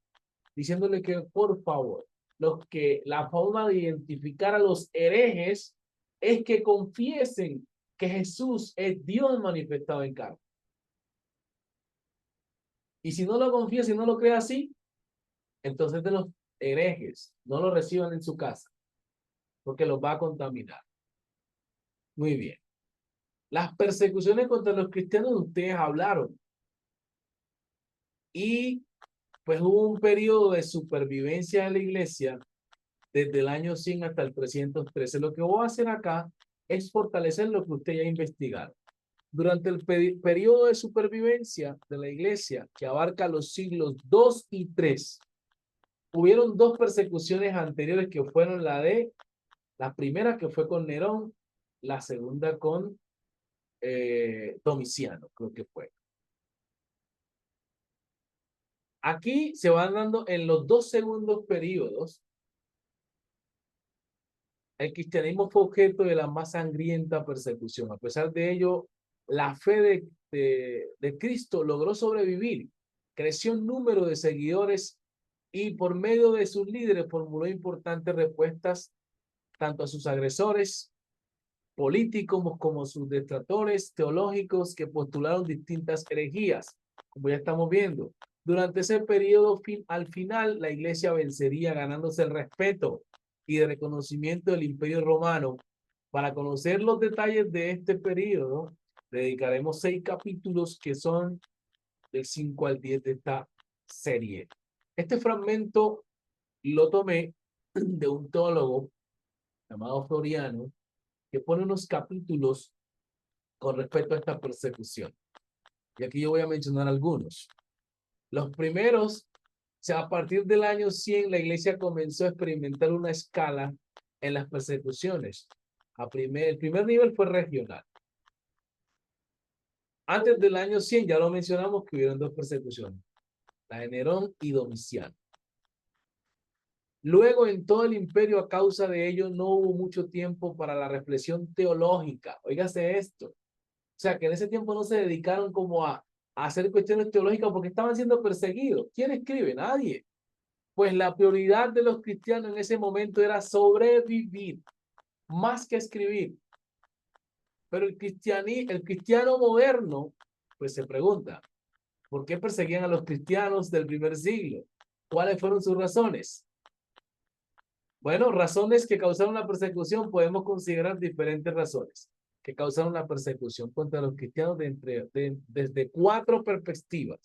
diciéndole que, por favor, la forma de identificar a los herejes es que confiesen que Jesús es Dios manifestado en carne. Y si no lo confiesa y no lo cree así, entonces de los herejes no lo reciban en su casa, porque los va a contaminar. Muy bien. Las persecuciones contra los cristianos ustedes hablaron. Y pues hubo un periodo de supervivencia de la iglesia desde el año 100 hasta el 313. Lo que voy a hacer acá es fortalecer lo que usted ya investigaron. Durante el periodo de supervivencia de la iglesia, que abarca los siglos 2 y 3, hubieron dos persecuciones anteriores que fueron la primera que fue con Nerón, la segunda con Domiciano, creo que fue. Aquí se van dando en los dos segundos periodos. El cristianismo fue objeto de la más sangrienta persecución. A pesar de ello, la fe de Cristo logró sobrevivir. Creció en número de seguidores y por medio de sus líderes formuló importantes respuestas tanto a sus agresores políticos como sus detractores teológicos que postularon distintas herejías, como ya estamos viendo. Durante ese periodo, al final, la iglesia vencería ganándose el respeto y de reconocimiento del Imperio Romano. Para conocer los detalles de este periodo, dedicaremos 6 capítulos que son del 5 al 10 de esta serie. Este fragmento lo tomé de un teólogo llamado Floriano, que pone unos capítulos con respecto a esta persecución. Y aquí yo voy a mencionar algunos. Los primeros, o sea, a partir del año 100, la iglesia comenzó a experimentar una escala en las persecuciones. El primer nivel fue regional. Antes del año 100, ya lo mencionamos, que hubieron 2 persecuciones, la de Nerón y Domiciano. Luego, en todo el imperio, a causa de ello, no hubo mucho tiempo para la reflexión teológica. Óigase esto. O sea, que en ese tiempo no se dedicaron como a hacer cuestiones teológicas porque estaban siendo perseguidos. ¿Quién escribe? Nadie. Pues la prioridad de los cristianos en ese momento era sobrevivir, más que escribir. Pero el cristiano moderno, pues se pregunta, ¿por qué perseguían a los cristianos del primer siglo? ¿Cuáles fueron sus razones? Bueno, razones que causaron la persecución, podemos considerar diferentes razones que causaron la persecución contra los cristianos desde 4 perspectivas.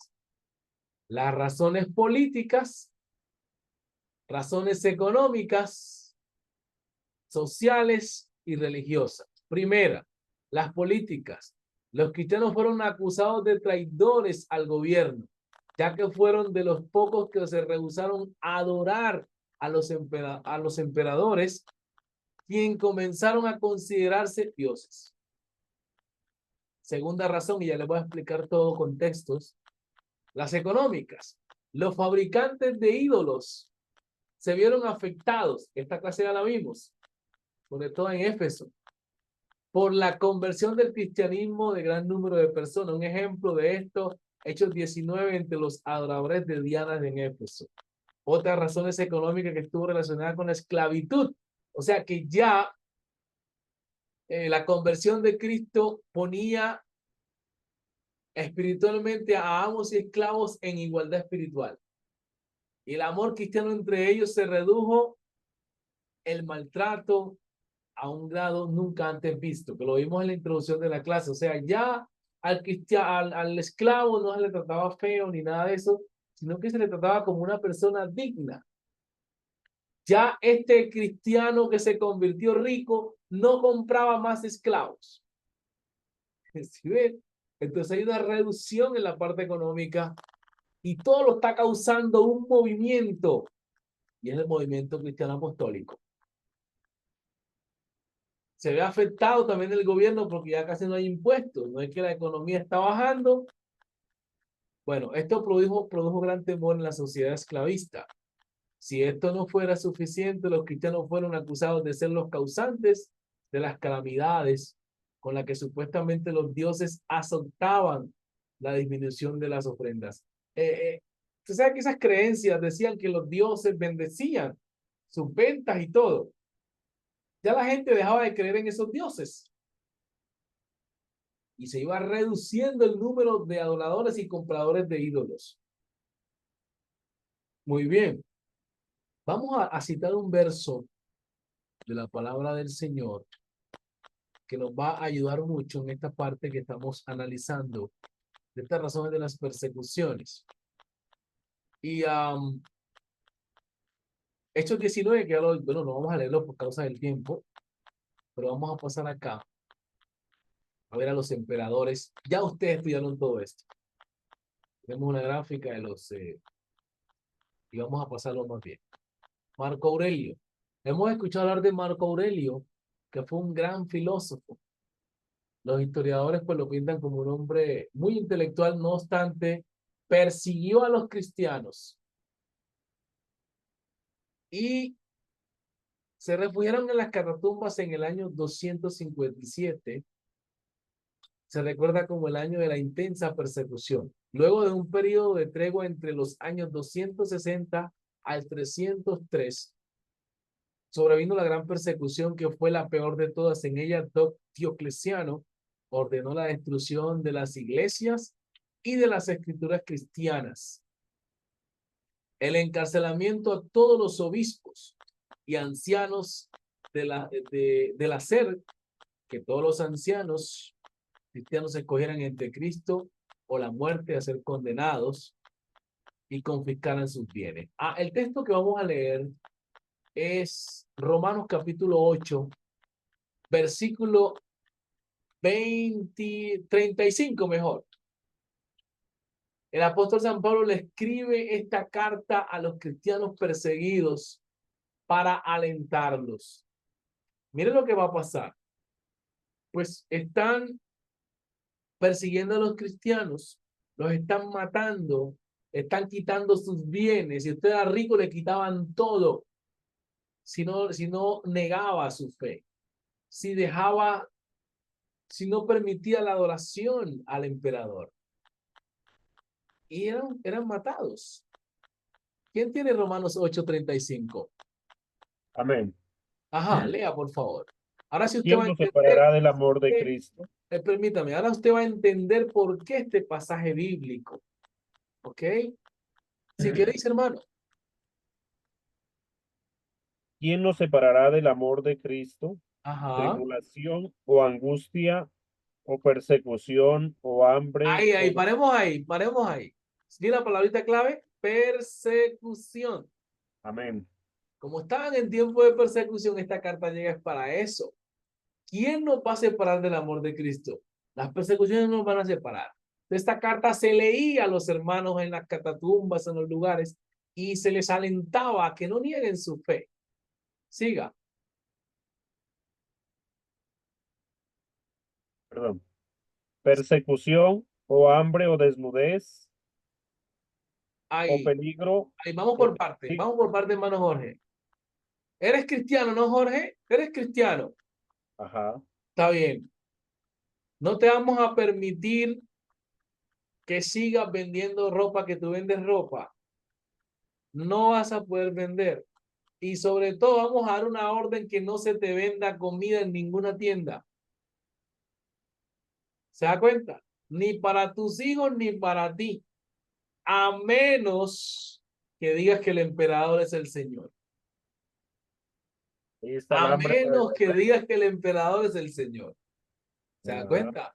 Las razones políticas, razones económicas, sociales y religiosas. Primera, las políticas. Los cristianos fueron acusados de traidores al gobierno, ya que fueron de los pocos que se rehusaron a adorar a los emperadores, quien comenzaron a considerarse dioses. Segunda razón, y ya les voy a explicar todo con textos, las económicas. Los fabricantes de ídolos se vieron afectados, esta clase ya la vimos, sobre todo en Éfeso, por la conversión del cristianismo de gran número de personas. Un ejemplo de esto, Hechos 19, entre los adoradores de Diana en Éfeso. Otra razón es económica, que estuvo relacionada con la esclavitud. O sea que ya la conversión de Cristo ponía espiritualmente a amos y esclavos en igualdad espiritual. Y el amor cristiano entre ellos se redujo, el maltrato a un grado nunca antes visto, que lo vimos en la introducción de la clase. O sea, ya al esclavo no se le trataba feo ni nada de eso, sino que se le trataba como una persona digna. Ya este cristiano que se convirtió rico no compraba más esclavos. ¿Sí ven? Entonces hay una reducción en la parte económica y todo lo está causando un movimiento, y es el movimiento cristiano apostólico. Se ve afectado también el gobierno porque ya casi no hay impuestos, no es que la economía está bajando. Bueno, esto produjo gran temor en la sociedad esclavista. Si esto no fuera suficiente, los cristianos fueron acusados de ser los causantes de las calamidades con las que supuestamente los dioses azotaban la disminución de las ofrendas. Usted sabe que esas creencias decían que los dioses bendecían sus ventas y todo. Ya la gente dejaba de creer en esos dioses. Y se iba reduciendo el número de adoradores y compradores de ídolos. Muy bien. Vamos a citar un verso de la palabra del Señor que nos va a ayudar mucho en esta parte que estamos analizando de estas razones de las persecuciones. Y Hechos 19, que bueno, no vamos a leerlo por causa del tiempo, pero vamos a pasar acá a ver a los emperadores. Ya ustedes estudiaron todo esto. Tenemos una gráfica de los... y vamos a pasarlo más bien. Marco Aurelio. Hemos escuchado hablar de Marco Aurelio, que fue un gran filósofo. Los historiadores pues lo pintan como un hombre muy intelectual, no obstante, persiguió a los cristianos y se refugiaron en las catacumbas en el año 257. Se recuerda como el año de la intensa persecución. Luego de un periodo de tregua entre los años 260 al 303, sobrevino la gran persecución que fue la peor de todas. En ella, Diocleciano ordenó la destrucción de las iglesias y de las escrituras cristianas, el encarcelamiento a todos los obispos y ancianos del hacer que todos los ancianos cristianos escogieran entre Cristo o la muerte a ser condenados y confiscaran sus bienes. El texto que vamos a leer es Romanos capítulo 8, versículo 35 mejor. El apóstol San Pablo le escribe esta carta a los cristianos perseguidos para alentarlos. Miren lo que va a pasar. Pues están persiguiendo a los cristianos, los están matando, están quitando sus bienes. Si usted era rico, le quitaban todo. Si no negaba su fe, si no permitía la adoración al emperador. Y eran matados. ¿Quién tiene Romanos 8:35? Amén. Ajá, lea por favor. Ahora si usted ¿Quién va a nos entender, separará del amor de Cristo? permítame, ahora usted va a entender por qué este pasaje bíblico. ¿Ok? Si queréis, hermano. ¿Quién nos separará del amor de Cristo? Ajá. Tribulación o angustia o persecución o hambre Ahí, o... paremos ahí. ¿Sí la palabrita clave? Persecución. Amén. Como estaban en tiempo de persecución, esta carta llega es para eso. ¿Quién nos va a separar del amor de Cristo? Las persecuciones nos van a separar. Esta carta se leía a los hermanos en las catatumbas, en los lugares, y se les alentaba a que no nieguen su fe. Siga. Perdón. Persecución o hambre o desnudez o Ahí, peligro. vamos por parte. Vamos por parte, hermano Jorge. ¿Eres cristiano, no, Jorge? ¿Eres cristiano? Ajá. Está bien. No te vamos a permitir que sigas vendiendo ropa, que tú vendes ropa. No vas a poder vender. Y sobre todo vamos a dar una orden que no se te venda comida en ninguna tienda. ¿Se da cuenta? Ni para tus hijos ni para ti. A menos que digas que el emperador es el Señor. Ahí está el A hambre. menos que digas que el emperador es el Señor. ¿Se da Ajá. cuenta?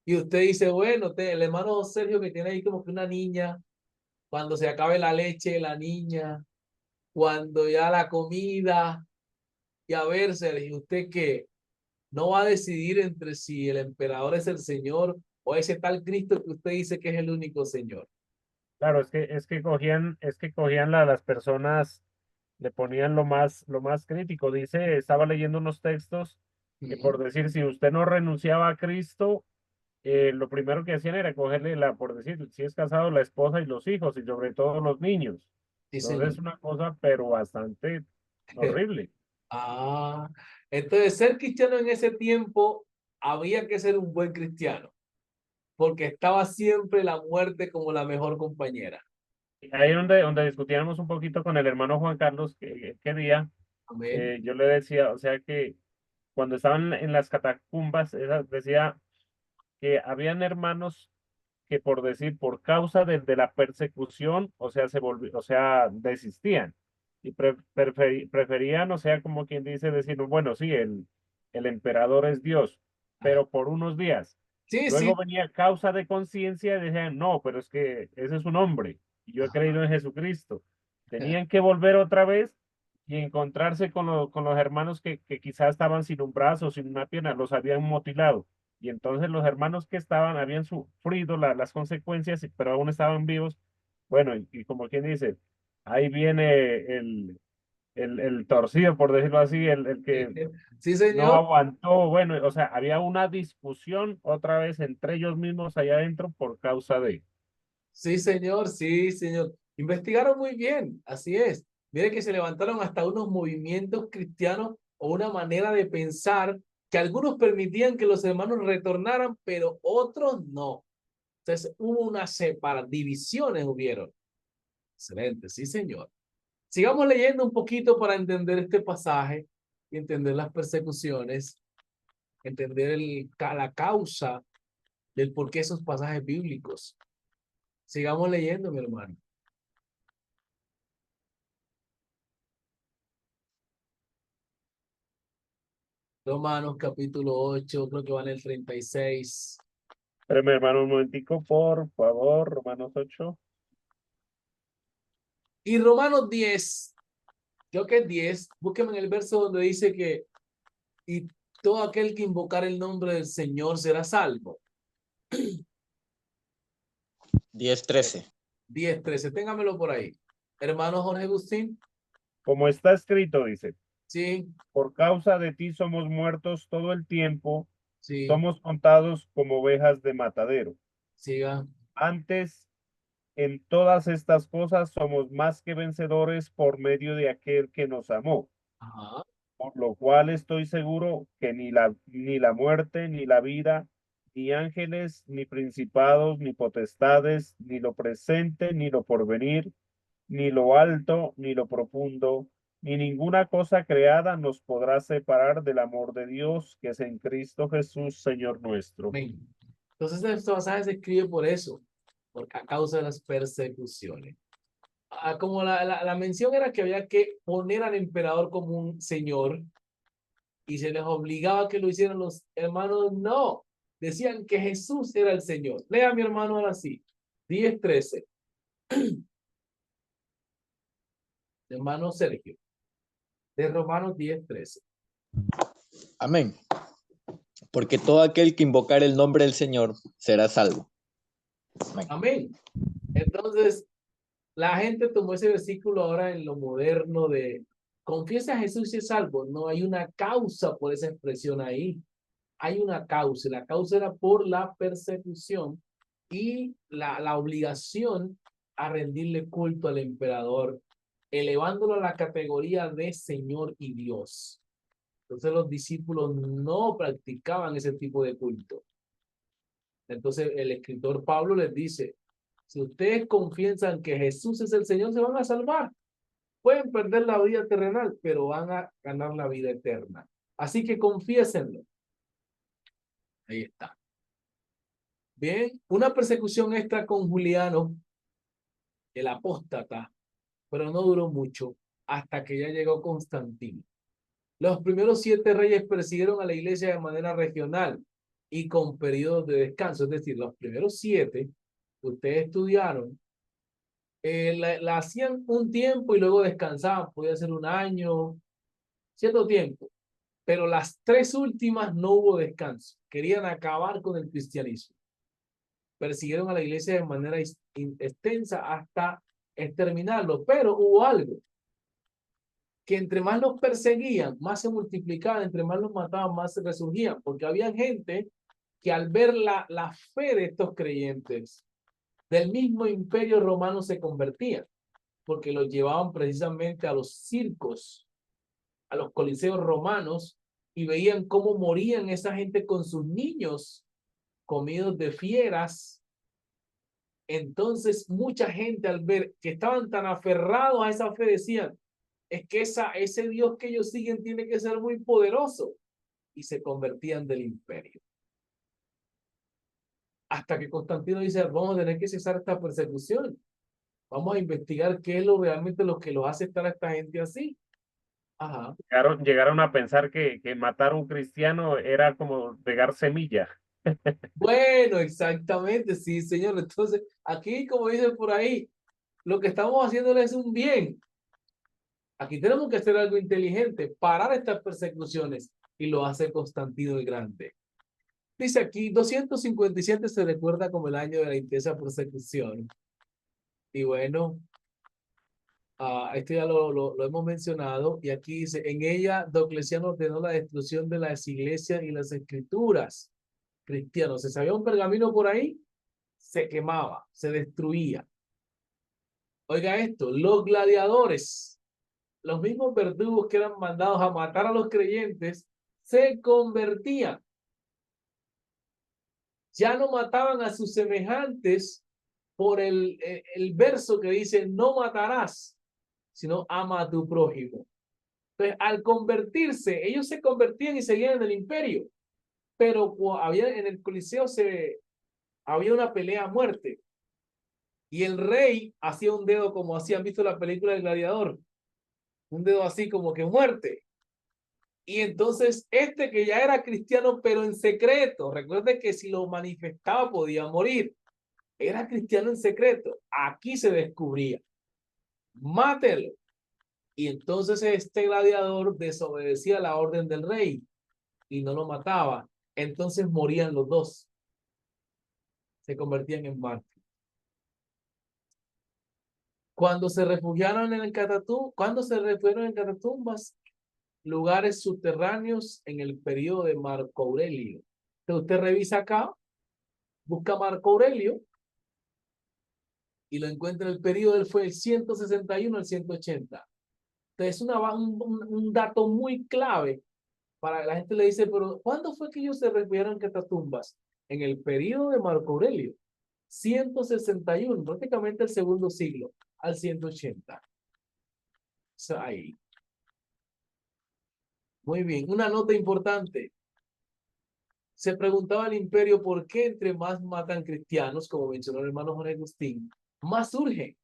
Y usted dice, bueno, el hermano Sergio que tiene ahí como que una niña, cuando se acabe la leche, la niña, cuando ya la comida, y a ver, Sergio, ¿usted qué? ¿No va a decidir entre si el emperador es el Señor o ese tal Cristo que usted dice que es el único Señor? Claro, es que cogían las personas, le ponían lo más crítico. Dice, estaba leyendo unos textos que por decir, si usted no renunciaba a Cristo, lo primero que hacían era cogerle por decir, si es casado, la esposa y los hijos, y sobre todo los niños. Sí, Entonces Señor. es una cosa, pero bastante horrible. Ah, entonces ser cristiano en ese tiempo había que ser un buen cristiano, porque estaba siempre la muerte como la mejor compañera. Ahí donde discutíamos un poquito con el hermano Juan Carlos, que quería, Amén. yo le decía, o sea que cuando estaban en las catacumbas, decía que habían hermanos que por decir, por causa de la persecución, o sea, o sea, desistían y preferían, o sea, como quien dice, decir, bueno, sí, el emperador es Dios, Ajá. pero por unos días. Sí, sí. Luego venía causa de conciencia y decían, no, pero es que ese es un hombre y yo he Ajá. creído en Jesucristo. Tenían que volver otra vez y encontrarse con los hermanos que quizás estaban sin un brazo, sin una pierna, los habían mutilado. Y entonces los hermanos que estaban habían sufrido las consecuencias, pero aún estaban vivos. Bueno, y como quien dice, ahí viene el torcido, por decirlo así, el que Sí, no señor. aguantó. Bueno, o sea, había una discusión otra vez entre ellos mismos allá adentro por causa de... Sí, señor. Sí, señor. Investigaron muy bien. Así es. Mire que se levantaron hasta unos movimientos cristianos o una manera de pensar que algunos permitían que los hermanos retornaran, pero otros no. Entonces hubo una divisiones hubieron. Excelente, sí, señor. Sigamos leyendo un poquito para entender este pasaje y entender las persecuciones, entender la causa del por qué esos pasajes bíblicos. Sigamos leyendo, mi hermano. Romanos capítulo 8, creo que va en el 36. Espérame, hermano, un momentico, por favor. Romanos 8. Y Romanos 10, creo que es 10, búsquenme en el verso donde dice que y todo aquel que invocar el nombre del Señor será salvo. 10:13. 10, 13, téngamelo por ahí. Hermano Jorge Agustín, Como está escrito, dice, sí, por causa de ti somos muertos todo el tiempo, sí, somos contados como ovejas de matadero. siga. Antes, en todas estas cosas somos más que vencedores por medio de aquel que nos amó. Ajá. Por lo cual estoy seguro que ni la muerte, ni la vida, ni ángeles, ni principados, ni potestades, ni lo presente, ni lo porvenir, ni lo alto, ni lo profundo, ni ninguna cosa creada nos podrá separar del amor de Dios que es en Cristo Jesús, Señor nuestro. Amén. Entonces este pasaje se escribe por eso, porque a causa de las persecuciones. Como la mención era que había que poner al emperador como un señor y se les obligaba a que lo hicieran los hermanos, no, decían que Jesús era el Señor. Lea mi hermano ahora sí, 10, 13. Hermano Sergio, de Romanos 10, 13. Amén. Porque todo aquel que invocar el nombre del Señor será salvo. Amén. Amén. Entonces, la gente tomó ese versículo ahora en lo moderno de confiesa a Jesús y es salvo. No hay una causa por esa expresión ahí. Hay una causa. La causa era por la persecución y la obligación a rendirle culto al emperador, elevándolo a la categoría de Señor y Dios. Entonces los discípulos no practicaban ese tipo de culto. Entonces el escritor Pablo les dice, si ustedes confiesan que Jesús es el Señor, se van a salvar. Pueden perder la vida terrenal, pero van a ganar la vida eterna. Así que confiésenlo. Ahí está. Bien, una persecución extra con Juliano, el apóstata, pero no duró mucho hasta que ya llegó Constantino. Los primeros 7 reyes persiguieron a la iglesia de manera regional y con periodos de descanso. Es decir, los primeros 7 que ustedes estudiaron, la hacían un tiempo y luego descansaban. Podía ser un año, cierto tiempo. Pero las 3 últimas no hubo descanso. Querían acabar con el cristianismo. Persiguieron a la iglesia de manera extensa hasta exterminarlo. Pero hubo algo, que entre más los perseguían, más se multiplicaban, entre más los mataban, más se resurgían, porque había gente que al ver la fe de estos creyentes del mismo imperio romano se convertían, porque los llevaban precisamente a los circos, a los coliseos romanos, y veían cómo morían esa gente con sus niños comidos de fieras. Entonces mucha gente al ver que estaban tan aferrados a esa fe decían, es que ese Dios que ellos siguen tiene que ser muy poderoso, y se convertían del imperio. Hasta que Constantino dice, vamos a tener que cesar esta persecución. Vamos a investigar qué es realmente lo que los hace estar a esta gente así. Ajá. Llegaron a pensar que matar a un cristiano era como regar semilla. Bueno, exactamente, sí, señor. Entonces, aquí, como dicen por ahí, lo que estamos haciendo es un bien. Aquí tenemos que hacer algo inteligente, parar estas persecuciones, y lo hace Constantino el Grande. Dice aquí, 257 se recuerda como el año de la intensa persecución. Y bueno, esto ya lo hemos mencionado. Y aquí dice, en ella Diocleciano ordenó la destrucción de las iglesias y las escrituras cristianas. Se sabía un pergamino por ahí, se quemaba, se destruía. Oiga esto, los gladiadores, los mismos verdugos que eran mandados a matar a los creyentes, se convertían. Ya no mataban a sus semejantes por el verso que dice, no matarás, sino ama a tu prójimo. Entonces, al convertirse, ellos se convertían y seguían en el imperio, pero en el Coliseo había una pelea a muerte, y el rey hacía un dedo como así, ¿han visto la película del Gladiador? Un dedo así como que muerte. Y entonces este que ya era cristiano, pero en secreto, recuerde que si lo manifestaba podía morir. Era cristiano en secreto. Aquí se descubría. Mátelo. Y entonces este gladiador desobedecía la orden del rey y no lo mataba. Entonces morían los dos. Se convertían en mártires. Cuando se refugiaron en el Catatumbo, cuando se refugiaron en Catatumbas, lugares subterráneos en el periodo de Marco Aurelio. Entonces usted revisa acá, busca Marco Aurelio y lo encuentra en el periodo, él fue el 161 al 180. Entonces es un dato muy clave para la gente le dice, pero ¿cuándo fue que ellos se refugiaron en Catatumbas? En el periodo de Marco Aurelio, 161, prácticamente el segundo siglo, al 180. Ahí. Muy bien, una nota importante. Se preguntaba el imperio por qué entre más matan cristianos, como mencionó el hermano Jorge Agustín, más surge.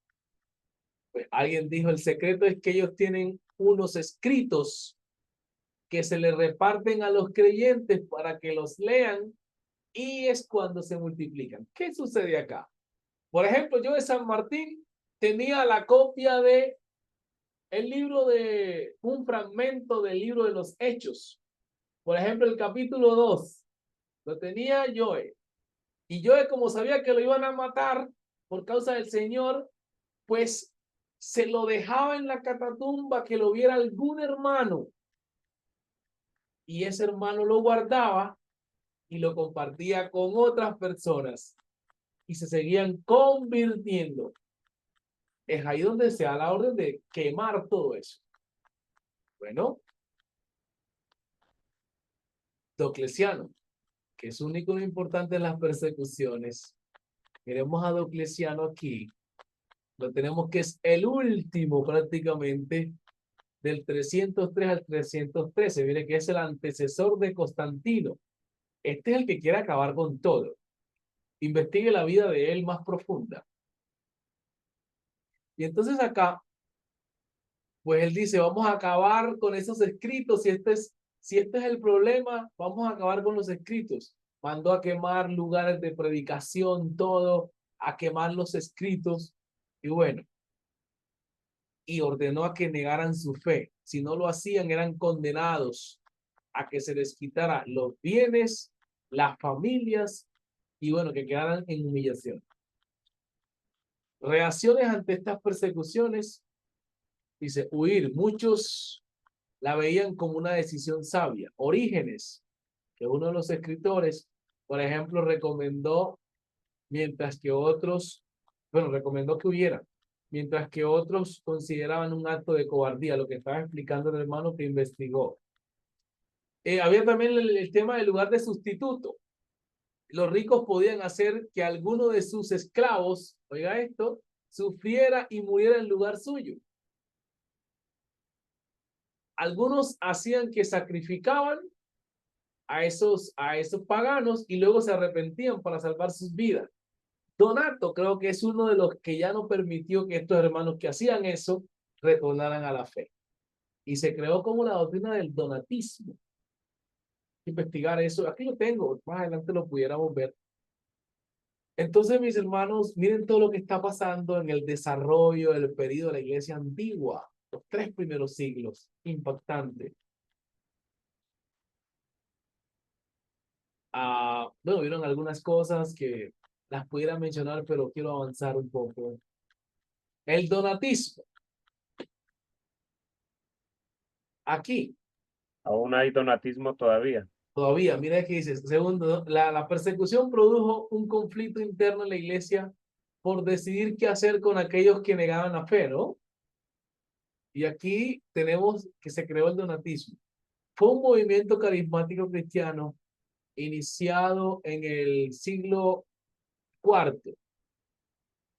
Pues alguien dijo, el secreto es que ellos tienen unos escritos que se le reparten a los creyentes para que los lean y es cuando se multiplican. ¿Qué sucede acá? Por ejemplo, yo de San Martín tenía la copia de el libro de un fragmento del libro de los Hechos. Por ejemplo, el capítulo 2 lo tenía Joe. Y Joe, como sabía que lo iban a matar por causa del Señor, pues se lo dejaba en la catatumba que lo viera algún hermano. Y ese hermano lo guardaba y lo compartía con otras personas. Y se seguían convirtiendo. Es ahí donde se da la orden de quemar todo eso. Bueno, Diocleciano, que es un ícono importante en las persecuciones. Miremos a Diocleciano aquí. Lo tenemos que es el último prácticamente del 303 al 313. Mire que es el antecesor de Constantino. Este es el que quiere acabar con todo. Investigue la vida de él más profunda. Y entonces acá, pues él dice, vamos a acabar con esos escritos. Si este es el problema, vamos a acabar con los escritos. Mandó a quemar lugares de predicación, todo, a quemar los escritos. Y bueno, y ordenó a que negaran su fe. Si no lo hacían, eran condenados a que se les quitara los bienes, las familias, y bueno, que quedaran en humillación. Reacciones ante estas persecuciones, dice, huir. Muchos la veían como una decisión sabia. Orígenes, que uno de los escritores, por ejemplo, recomendó, mientras que otros, bueno, recomendó que huyeran, mientras que otros consideraban un acto de cobardía, lo que estaba explicando el hermano que investigó. Había también el tema del lugar de sustituto. Los ricos podían hacer que alguno de sus esclavos, oiga esto, sufriera y muriera en lugar suyo. Algunos hacían que sacrificaban a esos paganos y luego se arrepentían para salvar sus vidas. Donato creo que es uno de los que ya no permitió que estos hermanos que hacían eso retornaran a la fe. Y se creó como la doctrina del donatismo. Investigar eso, aquí lo tengo, más adelante lo pudiéramos ver. Entonces, mis hermanos, miren todo lo que está pasando en el desarrollo del periodo de la iglesia antigua, los 3 primeros siglos, impactante. Bueno, vieron algunas cosas que las pudiera mencionar, pero quiero avanzar un poco. El donatismo. Aquí. Aún hay donatismo todavía. Todavía, mira que dice, segundo, la persecución produjo un conflicto interno en la iglesia por decidir qué hacer con aquellos que negaban la fe, ¿no? Y aquí tenemos que se creó el donatismo. Fue un movimiento carismático cristiano iniciado en el siglo IV,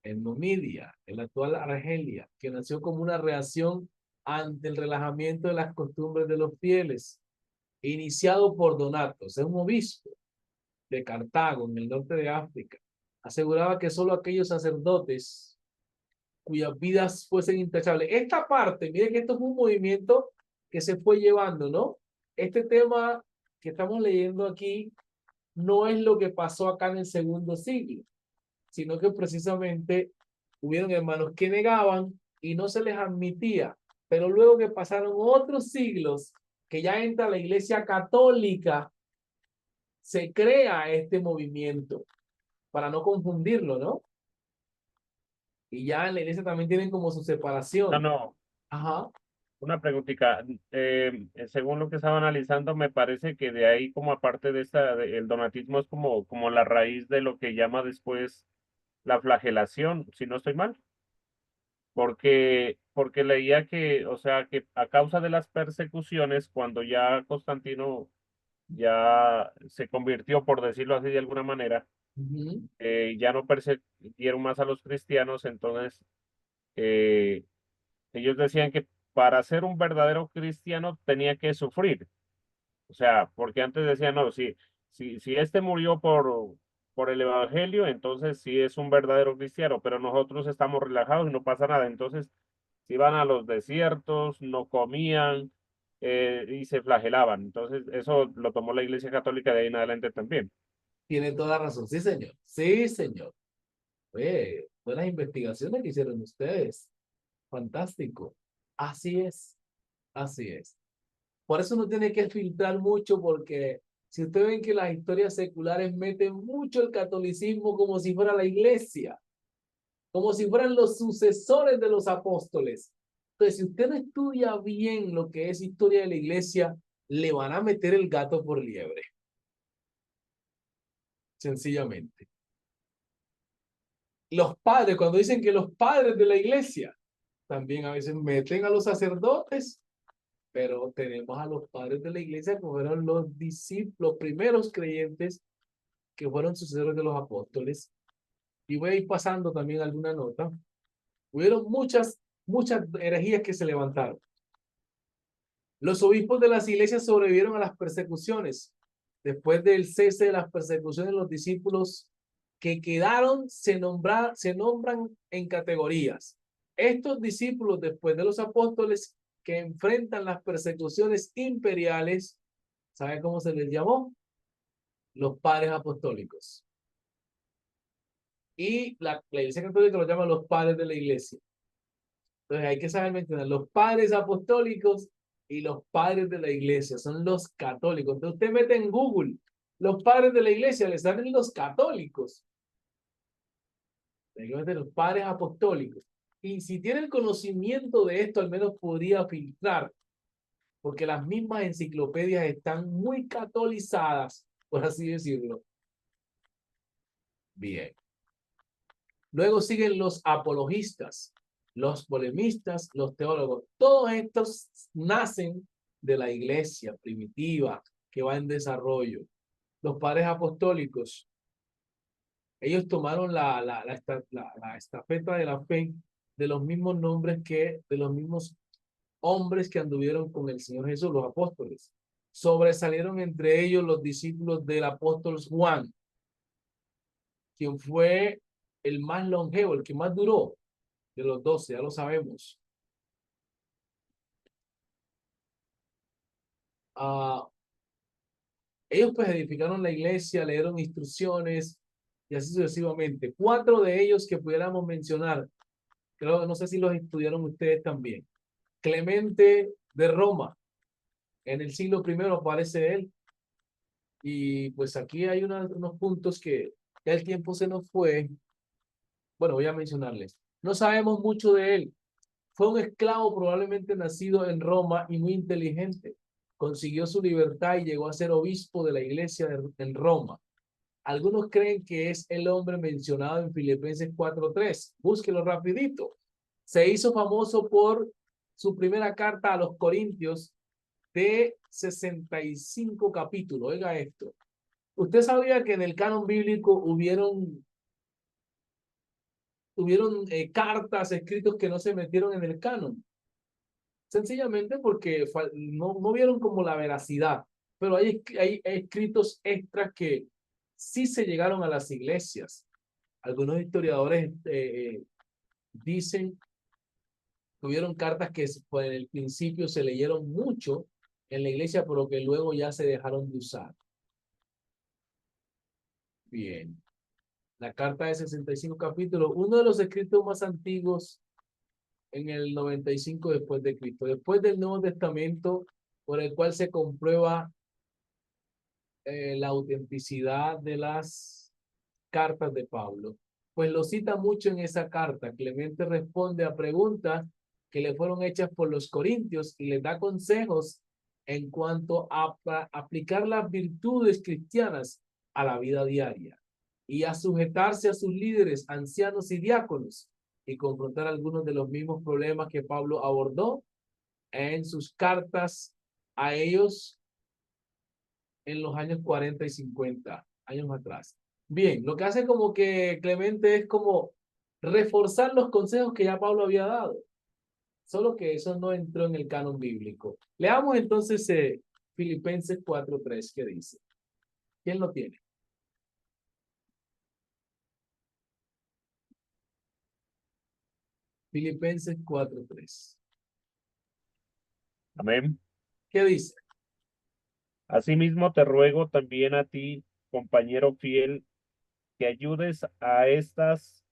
en Numidia, en la actual Argelia, que nació como una reacción ante el relajamiento de las costumbres de los fieles, iniciado por Donatos, es un obispo de Cartago, en el norte de África. Aseguraba que solo aquellos sacerdotes cuyas vidas fuesen intachables. Esta parte, miren que esto fue un movimiento que se fue llevando, ¿no? este tema que estamos leyendo aquí no es lo que pasó acá en el segundo siglo, sino que precisamente hubieron hermanos que negaban y no se les admitía. Pero luego que pasaron otros siglos, que ya entra la Iglesia Católica, se crea este movimiento, para no confundirlo, ¿no? Y ya en la iglesia también tienen como su No, separación. no, Ajá. una preguntita. Según lo que estaba analizando, me parece que de ahí, como aparte de el donatismo es como la raíz de lo que llama después la flagelación, si no estoy mal. Porque leía que, o sea, que a causa de las persecuciones, cuando ya Constantino ya se convirtió, por decirlo así de alguna manera, Ujú. ya no persiguieron más a los cristianos, entonces eh, ellos decían que para ser un verdadero cristiano tenía que sufrir. O sea, porque antes decían, no, si este murió por el evangelio, entonces sí es un verdadero cristiano, pero nosotros estamos relajados y no pasa nada. Entonces, se iban a los desiertos, no comían y se flagelaban. Entonces, eso lo tomó la Iglesia Católica de ahí en adelante también. Tiene toda razón. Sí, señor. Sí, señor. Buenas investigaciones que hicieron ustedes. Fantástico. Así es. Así es. Por eso no tiene que filtrar mucho, porque si ustedes ven que las historias seculares meten mucho el catolicismo como si fuera la iglesia, como si fueran los sucesores de los apóstoles. Entonces, si usted no estudia bien lo que es historia de la iglesia, le van a meter el gato por liebre. Sencillamente. Los padres, cuando dicen que los padres de la iglesia, también a veces meten a los sacerdotes, pero tenemos a los padres de la iglesia que fueron los discípulos, los primeros creyentes que fueron sucesores de los apóstoles. Y voy a ir pasando también alguna nota. Hubieron muchas herejías que se levantaron. Los obispos de las iglesias sobrevivieron a las persecuciones. Después del cese de las persecuciones, los discípulos que quedaron se nombran en categorías. Estos discípulos, después de los apóstoles que enfrentan las persecuciones imperiales, ¿saben cómo se les llamó? Los padres apostólicos. Y la iglesia católica los llama los padres de la iglesia. Entonces hay que saber mencionar los padres apostólicos y los padres de la iglesia, son los católicos. Entonces usted mete en Google los padres de la iglesia, le salen los católicos. Hay que meter los padres apostólicos. Y si tiene el conocimiento de esto, al menos podría filtrar, porque las mismas enciclopedias están muy catolizadas, por así decirlo. Bien. Luego siguen los apologistas, los polemistas, los teólogos. Todos estos nacen de la iglesia primitiva que va en desarrollo. Los padres apostólicos, ellos tomaron la estafeta de la fe de los mismos nombres de los mismos hombres que anduvieron con el Señor Jesús, los apóstoles. Sobresalieron entre ellos los discípulos del apóstol Juan, quien fue el más longevo, el que más duró de los 12, ya lo sabemos. Ellos pues edificaron la iglesia, le dieron instrucciones y así sucesivamente. 4 de ellos que pudiéramos mencionar, creo que no sé si los estudiaron ustedes también. Clemente de Roma, en el siglo I aparece él. Y pues aquí hay unos puntos que ya el tiempo se nos fue. Bueno, voy a mencionarles. No sabemos mucho de él. Fue un esclavo probablemente nacido en Roma y muy inteligente. Consiguió su libertad y llegó a ser obispo de la iglesia en Roma. Algunos creen que es el hombre mencionado en Filipenses 4:3. Búsquelo rapidito. Se hizo famoso por su primera carta a los Corintios de 65 capítulos. Oiga esto. ¿Usted sabía que en el canon bíblico hubieron cartas, escritos que no se metieron en el canon? Sencillamente porque no vieron como la veracidad, pero hay escritos extras que sí se llegaron a las iglesias. Algunos historiadores dicen que hubieron cartas que en el principio se leyeron mucho en la iglesia, pero que luego ya se dejaron de usar. Bien. La carta de 65 capítulos, uno de los escritos más antiguos en el 95 después de Cristo, después del Nuevo Testamento, por el cual se comprueba la autenticidad de las cartas de Pablo. Pues lo cita mucho en esa carta. Clemente responde a preguntas que le fueron hechas por los corintios y les da consejos en cuanto a aplicar las virtudes cristianas a la vida diaria y a sujetarse a sus líderes, ancianos y diáconos, y confrontar algunos de los mismos problemas que Pablo abordó en sus cartas a ellos en los años 40 y 50, años atrás. Bien, lo que hace como que Clemente es como reforzar los consejos que ya Pablo había dado, solo que eso no entró en el canon bíblico. Leamos entonces Filipenses 4:3, ¿qué dice? ¿Quién lo tiene? Filipenses 4:3. Amén. ¿Qué dice? Asimismo te ruego también a ti, compañero fiel, que ayudes a estas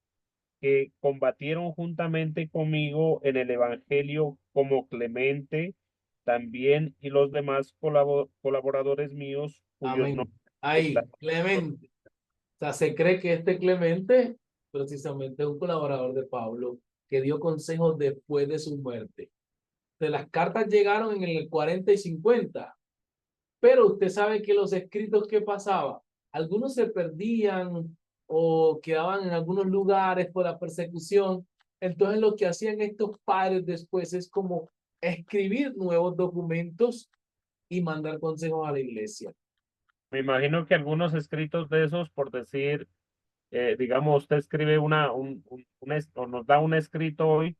que combatieron juntamente conmigo en el Evangelio, como Clemente también y los demás colaboradores míos, cuyos Amén. nombres Ahí, están. Clemente. O sea, se cree que este Clemente precisamente es un colaborador de Pablo que dio consejos después de su muerte. Entonces, las cartas llegaron en el 40 y 50, pero usted sabe que los escritos que pasaba, algunos se perdían o quedaban en algunos lugares por la persecución. Entonces, lo que hacían estos padres después es como escribir nuevos documentos y mandar consejos a la iglesia. Me imagino que algunos escritos de esos, por decir, digamos, usted escribe o nos da un escrito hoy,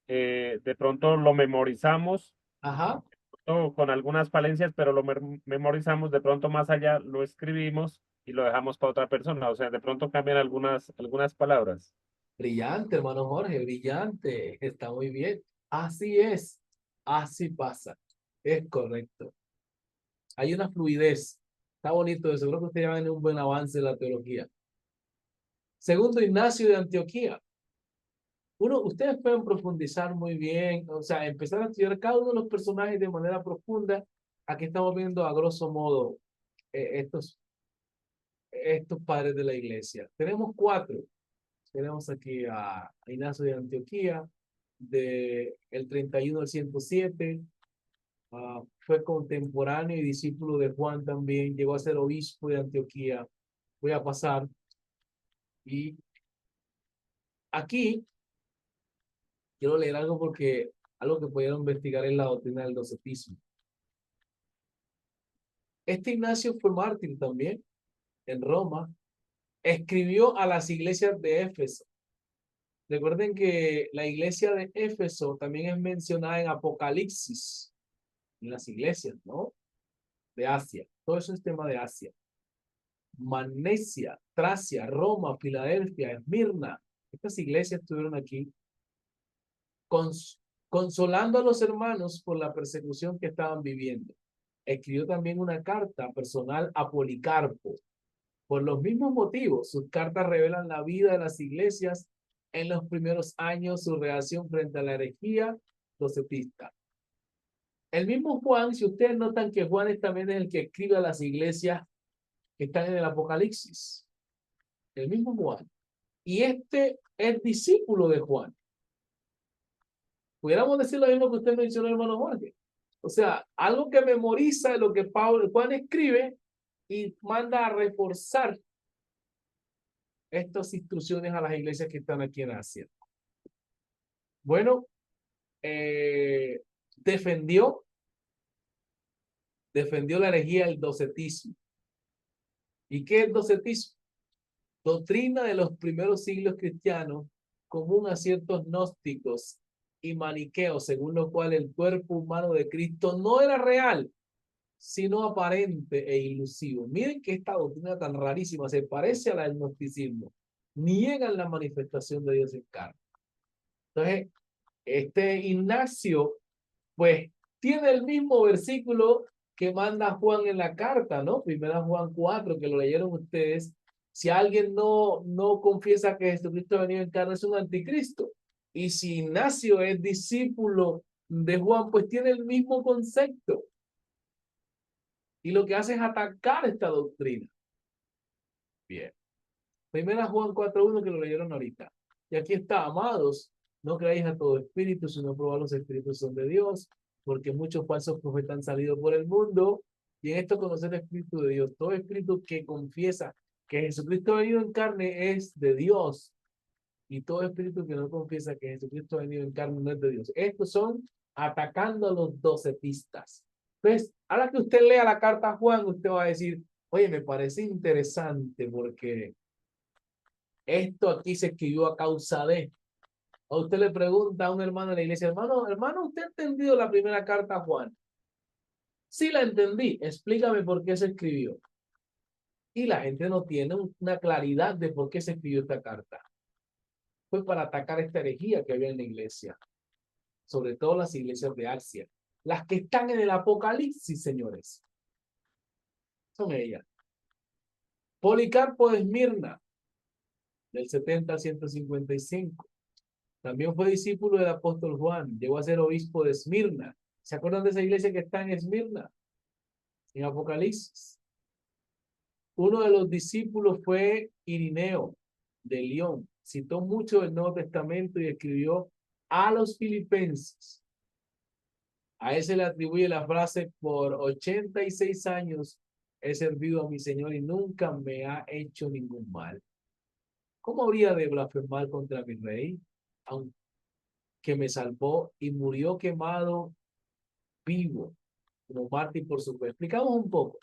de pronto lo memorizamos Ajá. con algunas falencias, pero lo memorizamos, de pronto más allá lo escribimos y lo dejamos para otra persona. O sea, de pronto cambian algunas palabras. Brillante, hermano Jorge, brillante. Está muy bien. Así es. Así pasa. Es correcto. Hay una fluidez. Está bonito eso. Creo que ustedes van en un buen avance en la teología. Segundo, Ignacio de Antioquía. Ustedes pueden profundizar muy bien, o sea, empezar a estudiar cada uno de los personajes de manera profunda. Aquí estamos viendo a grosso modo estos padres de la iglesia. Tenemos 4. Tenemos aquí a Ignacio de Antioquía, el 31 al 107. Fue contemporáneo y discípulo de Juan también. Llegó a ser obispo de Antioquía. Voy a pasar. Y aquí quiero leer algo porque algo que pudieron investigar es la doctrina del docetismo. Este Ignacio fue mártir también en Roma. Escribió a las iglesias de Éfeso. Recuerden que la iglesia de Éfeso también es mencionada en Apocalipsis, en las iglesias, ¿no? De Asia. Todo eso es tema de Asia. Magnesia, Tracia, Roma, Filadelfia, Esmirna. Estas iglesias estuvieron aquí consolando a los hermanos por la persecución que estaban viviendo. Escribió también una carta personal a Policarpo. Por los mismos motivos, sus cartas revelan la vida de las iglesias en los primeros años, su reacción frente a la herejía docetista. El mismo Juan, si ustedes notan que Juan también es el que escribe a las iglesias que están en el Apocalipsis. El mismo Juan. Y este es discípulo de Juan. Pudiéramos decir lo mismo que usted mencionó, hermano Jorge. O sea, algo que memoriza lo que Juan escribe y manda a reforzar estas instrucciones a las iglesias que están aquí en Asia. Bueno, defendió la herejía del docetismo. ¿Y qué es docetismo? Doctrina de los primeros siglos cristianos común a ciertos gnósticos y maniqueos, según lo cual el cuerpo humano de Cristo no era real, sino aparente e ilusivo. Miren que esta doctrina tan rarísima se parece a la del gnosticismo. Niegan la manifestación de Dios en carne. Entonces, este Ignacio, pues, tiene el mismo versículo que manda Juan en la carta, ¿no? Primera Juan 4, que lo leyeron ustedes. Si alguien no confiesa que Jesucristo ha venido en carne, es un anticristo. Y si Ignacio es discípulo de Juan, pues tiene el mismo concepto. Y lo que hace es atacar esta doctrina. Bien. Primera Juan 4:1, que lo leyeron ahorita. Y aquí está, amados, no creáis a todo espíritu, sino probad los espíritus son de Dios, porque muchos falsos profetas han salido por el mundo, y en esto conocer el espíritu de Dios. Todo espíritu que confiesa que Jesucristo ha venido en carne es de Dios, y todo espíritu que no confiesa que Jesucristo ha venido en carne no es de Dios. Estos son atacando a los docetistas. Entonces, ahora que usted lea la carta a Juan, usted va a decir, oye, me parece interesante porque esto aquí se escribió a causa de. A usted le pregunta a un hermano de la iglesia, hermano, ¿usted ha entendido la primera carta a Juan? Sí, la entendí. Explícame por qué se escribió. Y la gente no tiene una claridad de por qué se escribió esta carta. Fue para atacar esta herejía que había en la iglesia, sobre todo las iglesias de Asia, las que están en el Apocalipsis, señores. Son ellas. Policarpo de Esmirna, del 70 al 155. También fue discípulo del apóstol Juan, llegó a ser obispo de Esmirna. ¿Se acuerdan de esa iglesia que está en Esmirna? En Apocalipsis. Uno de los discípulos fue Irineo de León. Citó mucho el Nuevo Testamento y escribió a los filipenses. A él se le atribuye la frase: por 86 años he servido a mi Señor y nunca me ha hecho ningún mal. ¿Cómo habría de blasfemar contra mi rey? Aunque me salvó y murió quemado vivo como mártir por su fe. Explicamos un poco.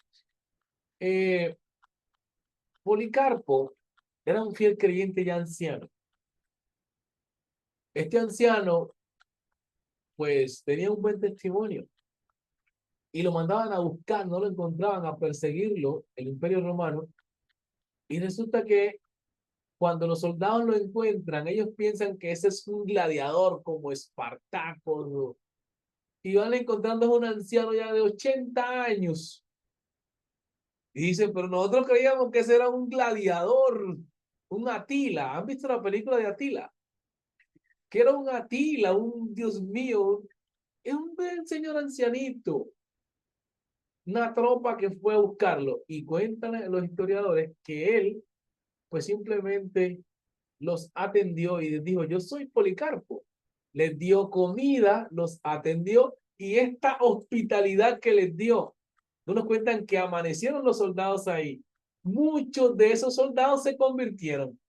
Policarpo era un fiel creyente ya anciano. Este anciano, pues, tenía un buen testimonio y lo mandaban a buscar, no lo encontraban, a perseguirlo, el Imperio Romano, y resulta que cuando los soldados lo encuentran, ellos piensan que ese es un gladiador como Espartaco, y van encontrando a un anciano ya de 80 años. Y dicen, pero nosotros creíamos que ese era un gladiador, un Atila. ¿Han visto la película de Atila? Que era un Atila, un Dios mío, es un buen señor ancianito. Una tropa que fue a buscarlo. Y cuentan los historiadores que él, pues simplemente los atendió y les dijo, yo soy Policarpo. Les dio comida, los atendió, y esta hospitalidad que les dio, no nos cuentan que amanecieron los soldados ahí. Muchos de esos soldados se convirtieron.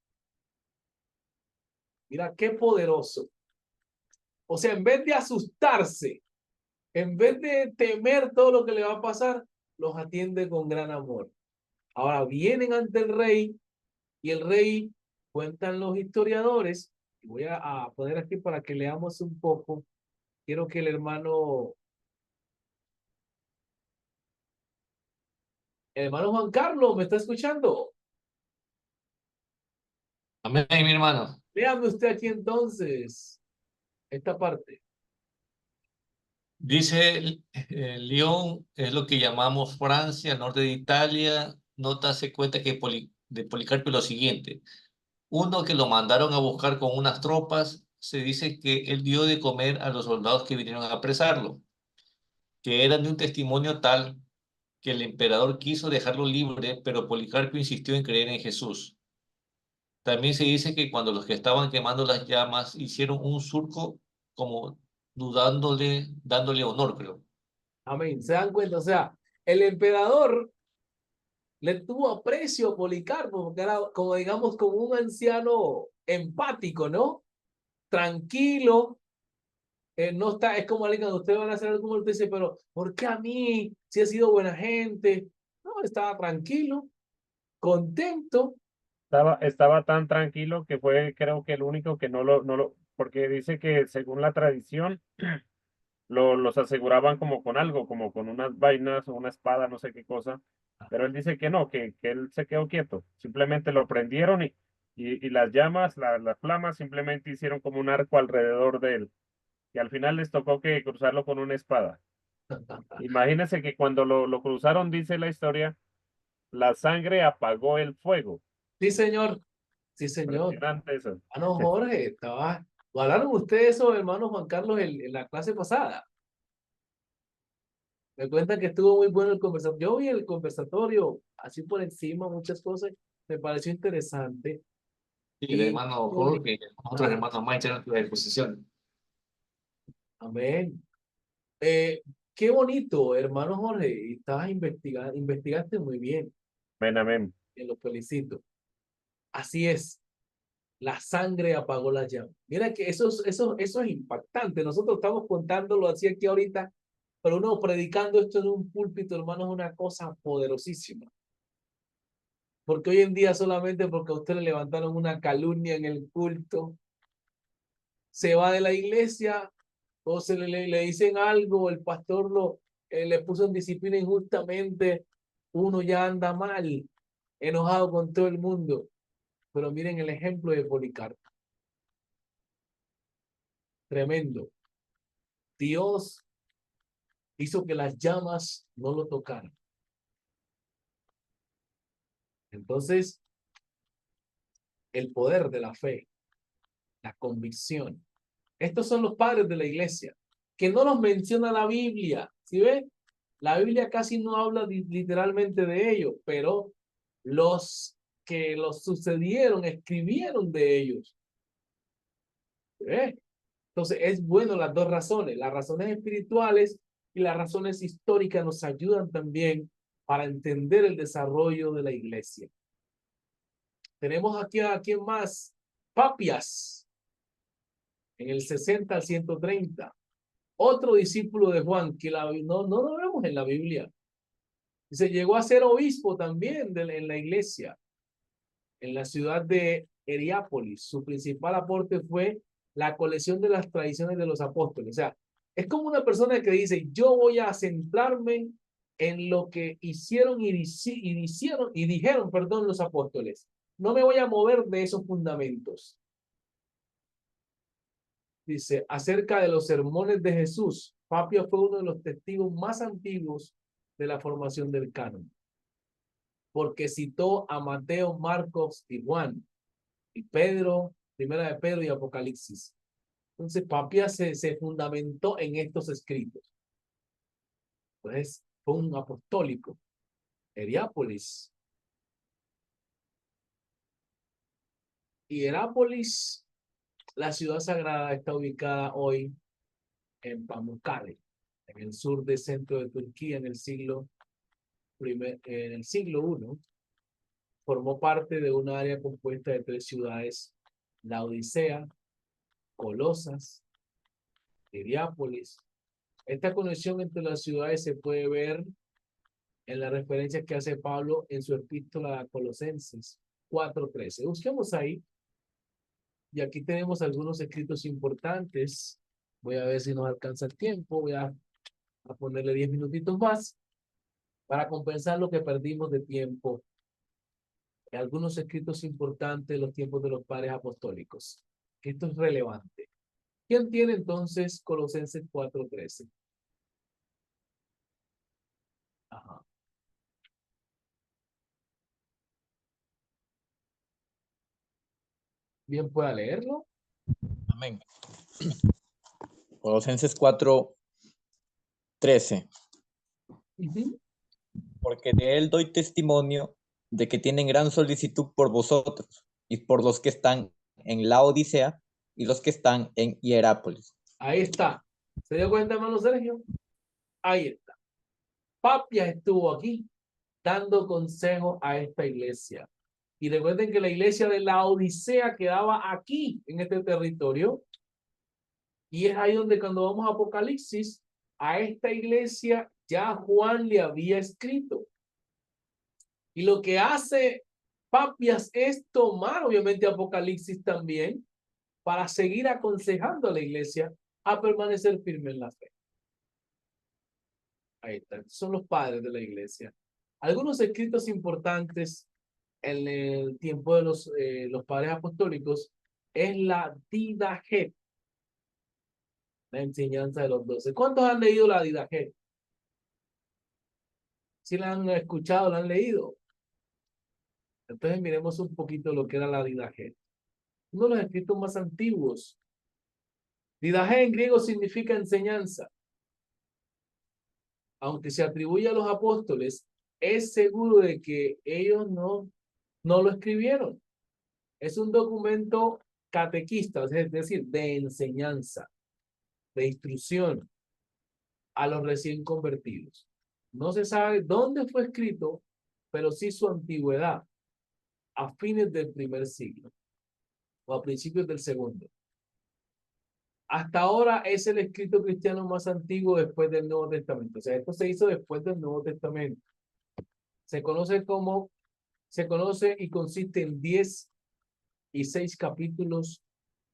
Mira qué poderoso. O sea, en vez de asustarse, en vez de temer todo lo que le va a pasar, los atiende con gran amor. Ahora vienen ante el rey y el rey, cuentan los historiadores, y voy a poner aquí para que leamos un poco. Quiero que el hermano Juan Carlos, ¿me está escuchando? Amén, mi hermano. Léame usted aquí entonces esta parte. Dice, Lyon es lo que llamamos Francia, el norte de Italia. Nótase cuenta que de Policarpio lo siguiente. Uno que lo mandaron a buscar con unas tropas, se dice que él dio de comer a los soldados que vinieron a apresarlo, que eran de un testimonio tal que el emperador quiso dejarlo libre, pero Policarpio insistió en creer en Jesús. También se dice que cuando los que estaban quemando las llamas hicieron un surco como dándole honor, creo. Amén. ¿Se dan cuenta? O sea, el emperador le tuvo aprecio a Policarpo, porque era, como digamos, como un anciano empático, ¿no? Tranquilo. No está, es como alguien cuando ustedes van a hacer algo, usted dice, pero ¿por qué a mí? Si he sido buena gente. No, estaba tranquilo, contento. Estaba tan tranquilo que fue, creo que el único que porque dice que según la tradición, los aseguraban como con algo, como con unas vainas o una espada, no sé qué cosa, pero él dice que no, que él se quedó quieto, simplemente lo prendieron y las llamas, las flamas simplemente hicieron como un arco alrededor de él, y al final les tocó que cruzarlo con una espada. Imagínense que cuando lo cruzaron, dice la historia, la sangre apagó el fuego. Sí, señor. Sí, señor. Impresionante eso. Hermano Jorge, hablaron ustedes sobre hermano Juan Carlos en la clase pasada. Me cuentan que estuvo muy bueno el conversatorio. Yo vi el conversatorio así por encima, muchas cosas. Me pareció interesante. Y el hermano qué Jorge y otros Ah, hermanos más hicieron su exposición. amén. Qué bonito, hermano Jorge. Y estabas investigando, investigaste muy bien. Amén, amén. Y lo felicito. Así es. La sangre apagó la llama. Mira que eso es impactante. Nosotros estamos contándolo así aquí ahorita, pero uno predicando esto en un púlpito, hermano, es una cosa poderosísima. Porque hoy en día solamente porque a usted le levantaron una calumnia en el culto, se va de la iglesia o se le dicen algo, el pastor le puso en disciplina injustamente, uno ya anda mal, enojado con todo el mundo. Pero miren el ejemplo de Policarpo. Tremendo. Dios hizo que las llamas no lo tocaran. Entonces, el poder de la fe, la convicción. Estos son los padres de la iglesia, que no los menciona la Biblia. ¿Sí ve? La Biblia casi no habla literalmente de ellos, pero los que los sucedieron escribieron de ellos. ¿Sí ve? Entonces, es bueno las dos razones. Las razones espirituales y las razones históricas nos ayudan también para entender el desarrollo de la iglesia. Tenemos aquí a quién más. Papias, en el 60 al 130. Otro discípulo de Juan, que no lo vemos en la Biblia. Y se llegó a ser obispo también en la iglesia, en la ciudad de Heriápolis. Su principal aporte fue la colección de las tradiciones de los apóstoles. O sea, es como una persona que dice, yo voy a centrarme en lo que hicieron y dijeron, perdón, los apóstoles. No me voy a mover de esos fundamentos. Dice, acerca de los sermones de Jesús, Papio fue uno de los testigos más antiguos de la formación del canon, porque citó a Mateo, Marcos y Juan, y Pedro, primera de Pedro y Apocalipsis. Entonces, Papia se fundamentó en estos escritos. Pues fue un apostólico. Heriápolis. Y Hierápolis, la ciudad sagrada, está ubicada hoy en Pamukkale, en el sur del centro de Turquía, en el siglo I. Formó parte de un área compuesta de 3 ciudades: la Odisea, Colosas, Hierápolis. Esta conexión entre las ciudades se puede ver en la referencia que hace Pablo en su epístola a Colosenses 4:13. Busquemos ahí. Y aquí tenemos algunos escritos importantes. Voy a ver si nos alcanza el tiempo. Voy a ponerle 10 minutitos más para compensar lo que perdimos de tiempo. Algunos escritos importantes de los tiempos de los padres apostólicos. Esto es relevante. ¿Quién tiene entonces Colosenses 4:13? Ajá. Bien, pueda leerlo. Amén. Colosenses 4:13. Porque de él doy testimonio de que tienen gran solicitud por vosotros y por los que están en la Odisea y los que están en Hierápolis. Ahí está. ¿Se dio cuenta, hermano Sergio? Ahí está. Papia estuvo aquí dando consejo a esta iglesia. Y recuerden que la iglesia de la Odisea quedaba aquí, en este territorio. Y es ahí donde cuando vamos a Apocalipsis, a esta iglesia ya Juan le había escrito. Y lo que hace Papias es tomar, obviamente, Apocalipsis también, para seguir aconsejando a la iglesia a permanecer firme en la fe. Ahí está. Son los padres de la iglesia. Algunos escritos importantes en el tiempo de los padres apostólicos es la Didajet, la enseñanza de los 12. ¿Cuántos han leído la Didajet? Si la han escuchado, la han leído. Entonces miremos un poquito lo que era la Didache. Uno de los escritos más antiguos. Didache en griego significa enseñanza. Aunque se atribuye a los apóstoles, es seguro de que ellos no lo escribieron. Es un documento catequista, es decir, de enseñanza, de instrucción a los recién convertidos. No se sabe dónde fue escrito, pero sí su antigüedad, a fines del primer siglo o a principios del segundo. Hasta ahora es el escrito cristiano más antiguo después del Nuevo Testamento. O sea, esto se hizo después del Nuevo Testamento. Se conoce y consiste en 10 y 6 capítulos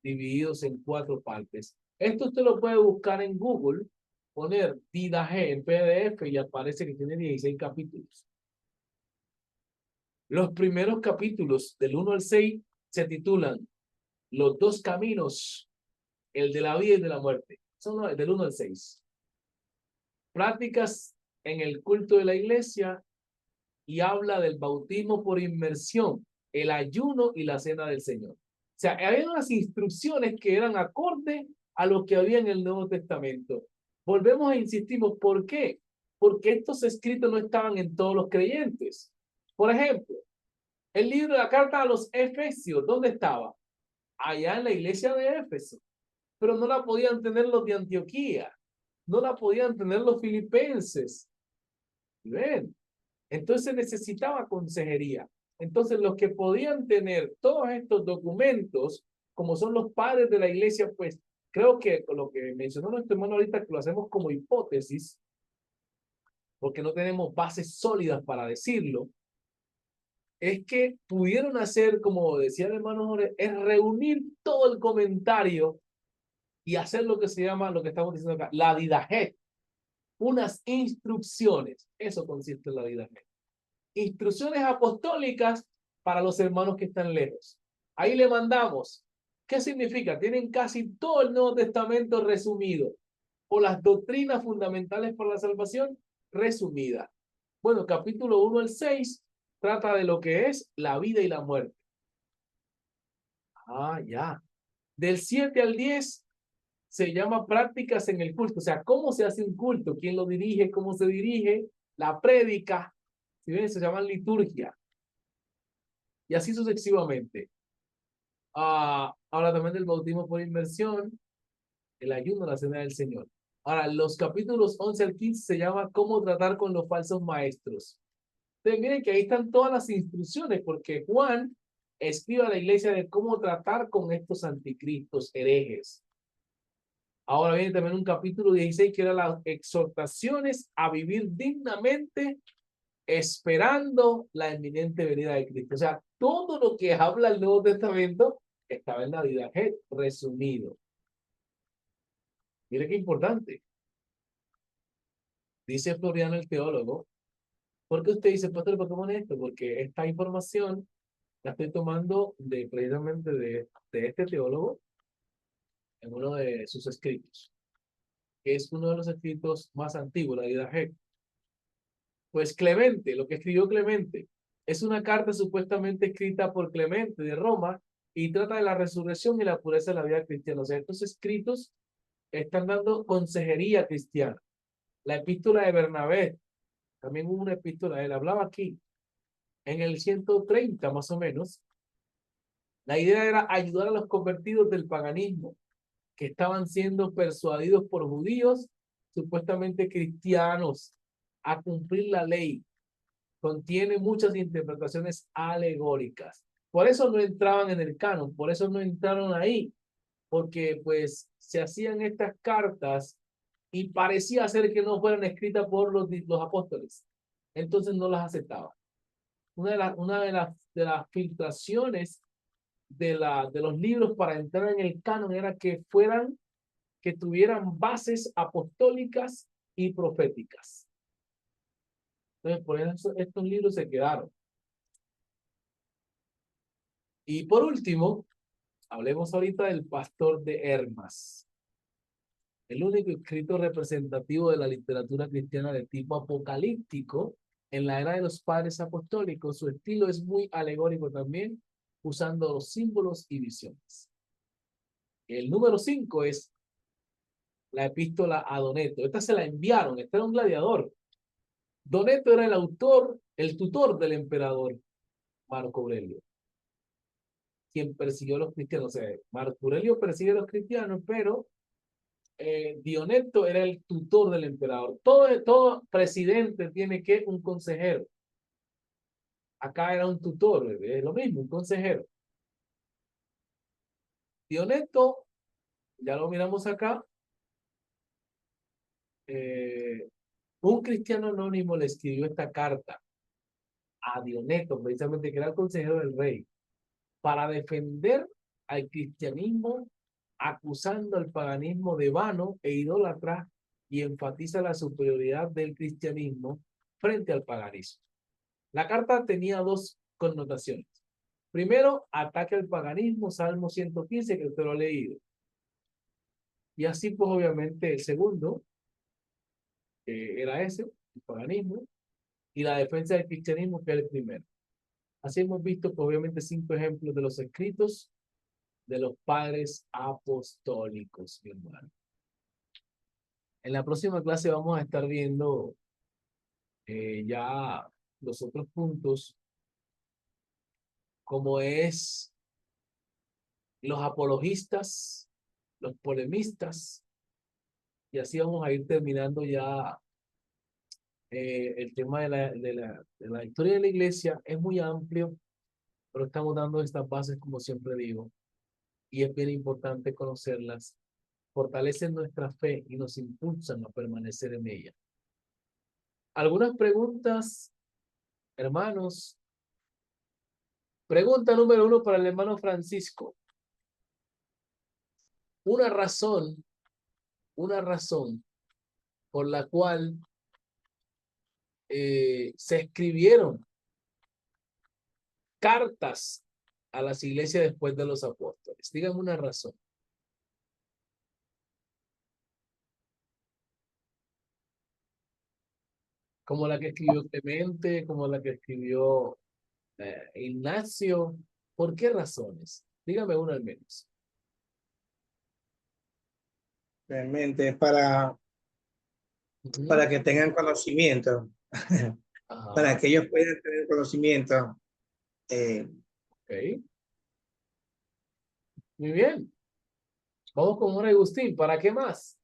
divididos en 4 partes. Esto usted lo puede buscar en Google, poner Didache en PDF y aparece que tiene 16 capítulos. Los primeros capítulos del 1 al 6 se titulan Los dos caminos, el de la vida y de la muerte. Son del 1 al 6. Prácticas en el culto de la iglesia y habla del bautismo por inmersión, el ayuno y la cena del Señor. O sea, había unas instrucciones que eran acorde a lo que había en el Nuevo Testamento. Volvemos e insistimos, ¿por qué? Porque estos escritos no estaban en todos los creyentes. Por ejemplo, el libro de la carta a los Efesios, ¿dónde estaba? Allá en la iglesia de Éfeso. Pero no la podían tener los de Antioquía. No la podían tener los filipenses. ¿Ven? Entonces necesitaba consejería. Entonces los que podían tener todos estos documentos, como son los padres de la iglesia, pues creo que con lo que mencionó nuestro hermano ahorita, que lo hacemos como hipótesis, porque no tenemos bases sólidas para decirlo, es que pudieron hacer, como decía el hermano Jorge, es reunir todo el comentario y hacer lo que se llama, lo que estamos diciendo acá, la Didache, unas instrucciones. Eso consiste en la Didache. Instrucciones apostólicas para los hermanos que están lejos. Ahí le mandamos. ¿Qué significa? Tienen casi todo el Nuevo Testamento resumido, o las doctrinas fundamentales para la salvación resumidas. Bueno, capítulo 1 al 6 trata de lo que es la vida y la muerte. Ya. Del 7 al 10 se llama prácticas en el culto. O sea, ¿cómo se hace un culto? ¿Quién lo dirige? ¿Cómo se dirige? La prédica. Si ven, se llama liturgia. Y así sucesivamente. Ahora también del bautismo por inmersión, el ayuno, la cena del Señor. Ahora, los capítulos 11 al 15 se llama cómo tratar con los falsos maestros. Entonces, miren que ahí están todas las instrucciones, porque Juan escribe a la iglesia de cómo tratar con estos anticristos herejes. Ahora viene también un capítulo 16 que era las exhortaciones a vivir dignamente esperando la inminente venida de Cristo. O sea, todo lo que habla el Nuevo Testamento estaba en la Didache resumido. Mire qué importante. Dice Floriano el teólogo, ¿por qué usted dice, pastor, por qué pone esto? Porque esta información la estoy tomando precisamente de este teólogo en uno de sus escritos, que es uno de los escritos más antiguos, la Didache. Pues Clemente, lo que escribió Clemente, es una carta supuestamente escrita por Clemente de Roma y trata de la resurrección y la pureza de la vida cristiana. O sea, estos escritos están dando consejería cristiana. La epístola de Bernabé, también hubo una epístola, él hablaba aquí, en el 130 más o menos. La idea era ayudar a los convertidos del paganismo, que estaban siendo persuadidos por judíos, supuestamente cristianos, a cumplir la ley. Contiene muchas interpretaciones alegóricas. Por eso no entraban en el canon, por eso no entraron ahí, porque pues se hacían estas cartas y parecía ser que no fueran escritas por los apóstoles. Entonces no las aceptaban. Una de las filtraciones de los libros para entrar en el canon era que tuvieran bases apostólicas y proféticas. Entonces, por eso estos libros se quedaron. Y por último, hablemos ahorita del Pastor de Hermas, el único escrito representativo de la literatura cristiana de tipo apocalíptico en la era de los padres apostólicos, su estilo es muy alegórico también, usando los símbolos y visiones. El número 5 es la epístola a Doneto. Esta se la enviaron, este era un gladiador. Doneto era el autor, el tutor del emperador Marco Aurelio, quien persiguió a los cristianos. O sea, Marco Aurelio persigue a los cristianos, pero Dioneto era el tutor del emperador. Todo presidente tiene que un consejero. Acá era un tutor, es lo mismo, un consejero. Dioneto, ya lo miramos acá, un cristiano anónimo le escribió esta carta a Dioneto, precisamente que era el consejero del rey, para defender al cristianismo, acusando al paganismo de vano e idólatra, y enfatiza la superioridad del cristianismo frente al paganismo. La carta tenía dos connotaciones. Primero, ataque al paganismo, Salmo 115, que usted lo ha leído. Y así, pues, obviamente, el segundo era ese, el paganismo, y la defensa del cristianismo, que es el primero. Así hemos visto, pues, obviamente, 5 ejemplos de los escritos de los padres apostólicos, mi hermano. En la próxima clase vamos a estar viendo ya los otros puntos, como es los apologistas, los polemistas, y así vamos a ir terminando ya el tema de la historia de la iglesia. Es muy amplio, pero estamos dando estas bases, como siempre digo, y es bien importante conocerlas. Fortalecen nuestra fe y nos impulsan a permanecer en ella. ¿Algunas preguntas, hermanos? Pregunta número 1 para el hermano Francisco. Una razón por la cual se escribieron cartas a las iglesias después de los apóstoles. Díganme una razón. Como la que escribió Clemente, como la que escribió Ignacio. ¿Por qué razones? Dígame una al menos. Realmente para que tengan conocimiento, Ajá, para que ellos puedan tener conocimiento. ok. Muy bien. Vamos con Jorge Agustín. ¿Para qué más?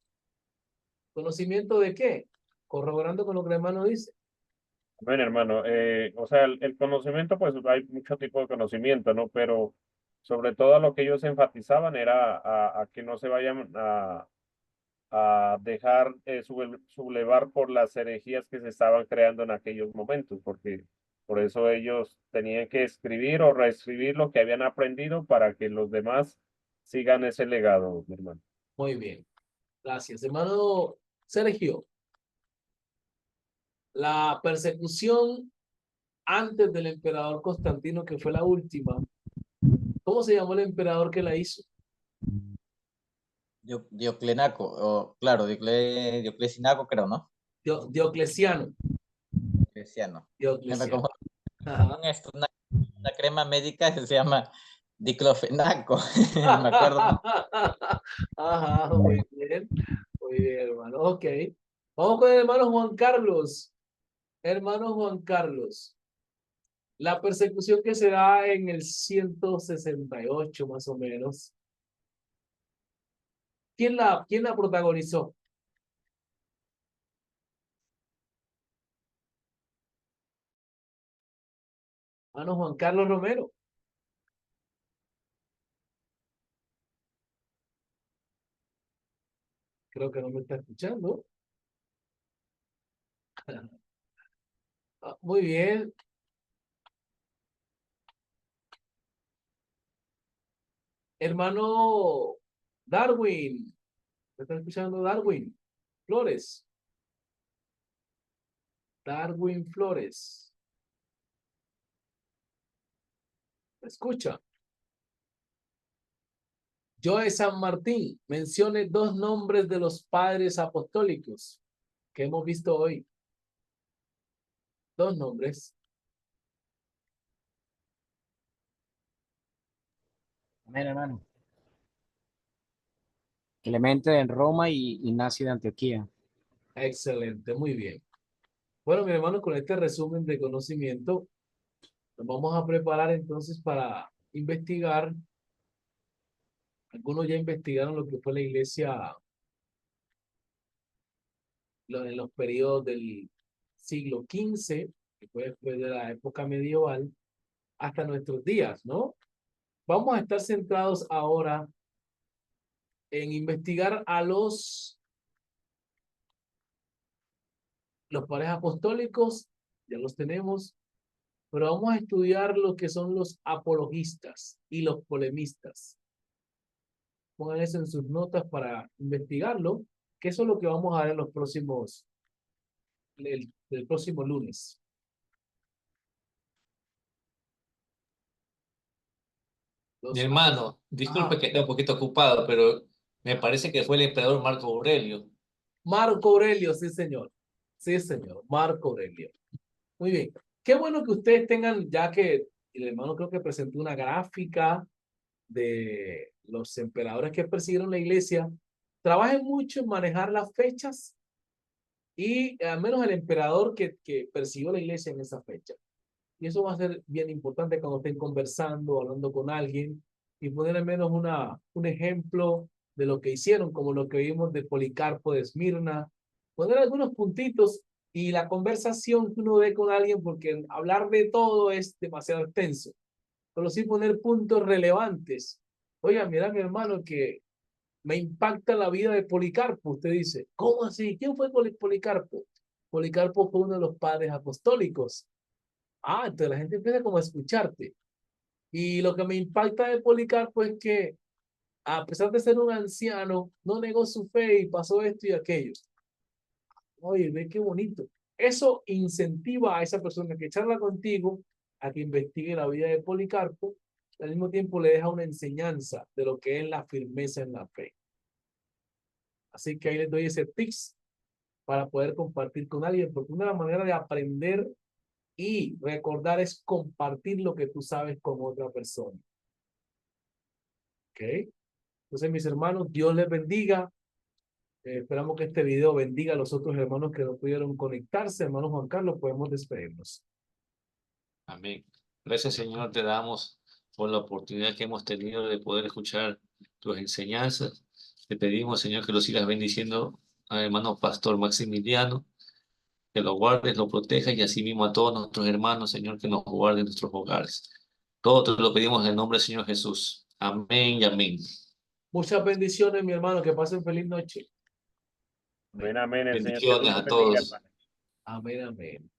¿Conocimiento de qué? Corroborando con lo que el hermano dice. Bueno, hermano, o sea, el conocimiento, pues hay mucho tipo de conocimiento, ¿no? Pero sobre todo lo que ellos enfatizaban era a que no se vayan a dejar sublevar por las herejías que se estaban creando en aquellos momentos, porque por eso ellos tenían que escribir o reescribir lo que habían aprendido para que los demás sigan ese legado, mi hermano. Muy bien. Gracias. Hermano Sergio, la persecución antes del emperador Constantino, que fue la última, ¿cómo se llamó el emperador que la hizo? Dioclenaco, o claro, Dioclesinaco creo, ¿no? Diocleciano. Diocleciano. Diocleciano. Como Ajá. esto, una crema médica que se llama diclofenaco, me acuerdo. Ajá, muy bien, hermano. Ok. Vamos con el hermano Juan Carlos. Hermano Juan Carlos. La persecución que se da en el 168, más o menos. ¿Quién la protagonizó? Hermano Juan Carlos Romero. Creo que no me está escuchando. Muy bien. Hermano Darwin. ¿Me está escuchando Darwin Flores? Darwin Flores. ¿Me escucha? Joe San Martín. Mencione 2 nombres de los padres apostólicos que hemos visto hoy. Dos nombres. Amén, hermano. Clemente de Roma y Ignacio de Antioquía. Excelente, muy bien. Bueno, mi hermano, con este resumen de conocimiento, nos vamos a preparar entonces para investigar. Algunos ya investigaron lo que fue la iglesia en los periodos del siglo XV, que fue después de la época medieval, hasta nuestros días, ¿no? Vamos a estar centrados ahora en investigar a los padres apostólicos, ya los tenemos, pero vamos a estudiar lo que son los apologistas y los polemistas. Pongan eso en sus notas para investigarlo, que eso es lo que vamos a ver en los próximos, el próximo lunes. Mi hermano, disculpe que esté un poquito ocupado, pero me parece que fue el emperador Marco Aurelio. Marco Aurelio, sí señor. Sí señor, Marco Aurelio. Muy bien. Qué bueno que ustedes tengan, ya que el hermano creo que presentó una gráfica de los emperadores que persiguieron la iglesia. Trabajen mucho en manejar las fechas y al menos el emperador que persiguió la iglesia en esa fecha. Y eso va a ser bien importante cuando estén conversando, hablando con alguien y poner al menos un ejemplo de lo que hicieron, como lo que vimos de Policarpo de Esmirna, poner algunos puntitos y la conversación que uno ve con alguien, porque hablar de todo es demasiado extenso, pero sí poner puntos relevantes. Oiga, mira mi hermano que me impacta la vida de Policarpo. Usted dice, ¿cómo así? ¿Quién fue Policarpo? Policarpo fue uno de los padres apostólicos. Ah, entonces la gente empieza como a escucharte. Y lo que me impacta de Policarpo es que, a pesar de ser un anciano, no negó su fe y pasó esto y aquello. Oye, ve qué bonito. Eso incentiva a esa persona que charla contigo a que investigue la vida de Policarpo. Al mismo tiempo le deja una enseñanza de lo que es la firmeza en la fe. Así que ahí les doy ese tips para poder compartir con alguien, porque una manera de aprender y recordar es compartir lo que tú sabes con otra persona. ¿Ok? Entonces, mis hermanos, Dios les bendiga. Esperamos que este video bendiga a los otros hermanos que no pudieron conectarse. Hermano Juan Carlos, podemos despedirnos. Amén. Gracias, Señor, te damos por la oportunidad que hemos tenido de poder escuchar tus enseñanzas. Te pedimos, Señor, que lo sigas bendiciendo al hermano Pastor Maximiliano, que lo guardes, lo protejas y asimismo a todos nuestros hermanos, Señor, que nos guarde en nuestros hogares. Todo te lo pedimos en el nombre del Señor Jesús. Amén y amén. Muchas bendiciones, mi hermano. Que pasen feliz noche. Amén, amén. El Señor Jesús Bendiciones te a bendiga, todos. hermano. Amén, amén.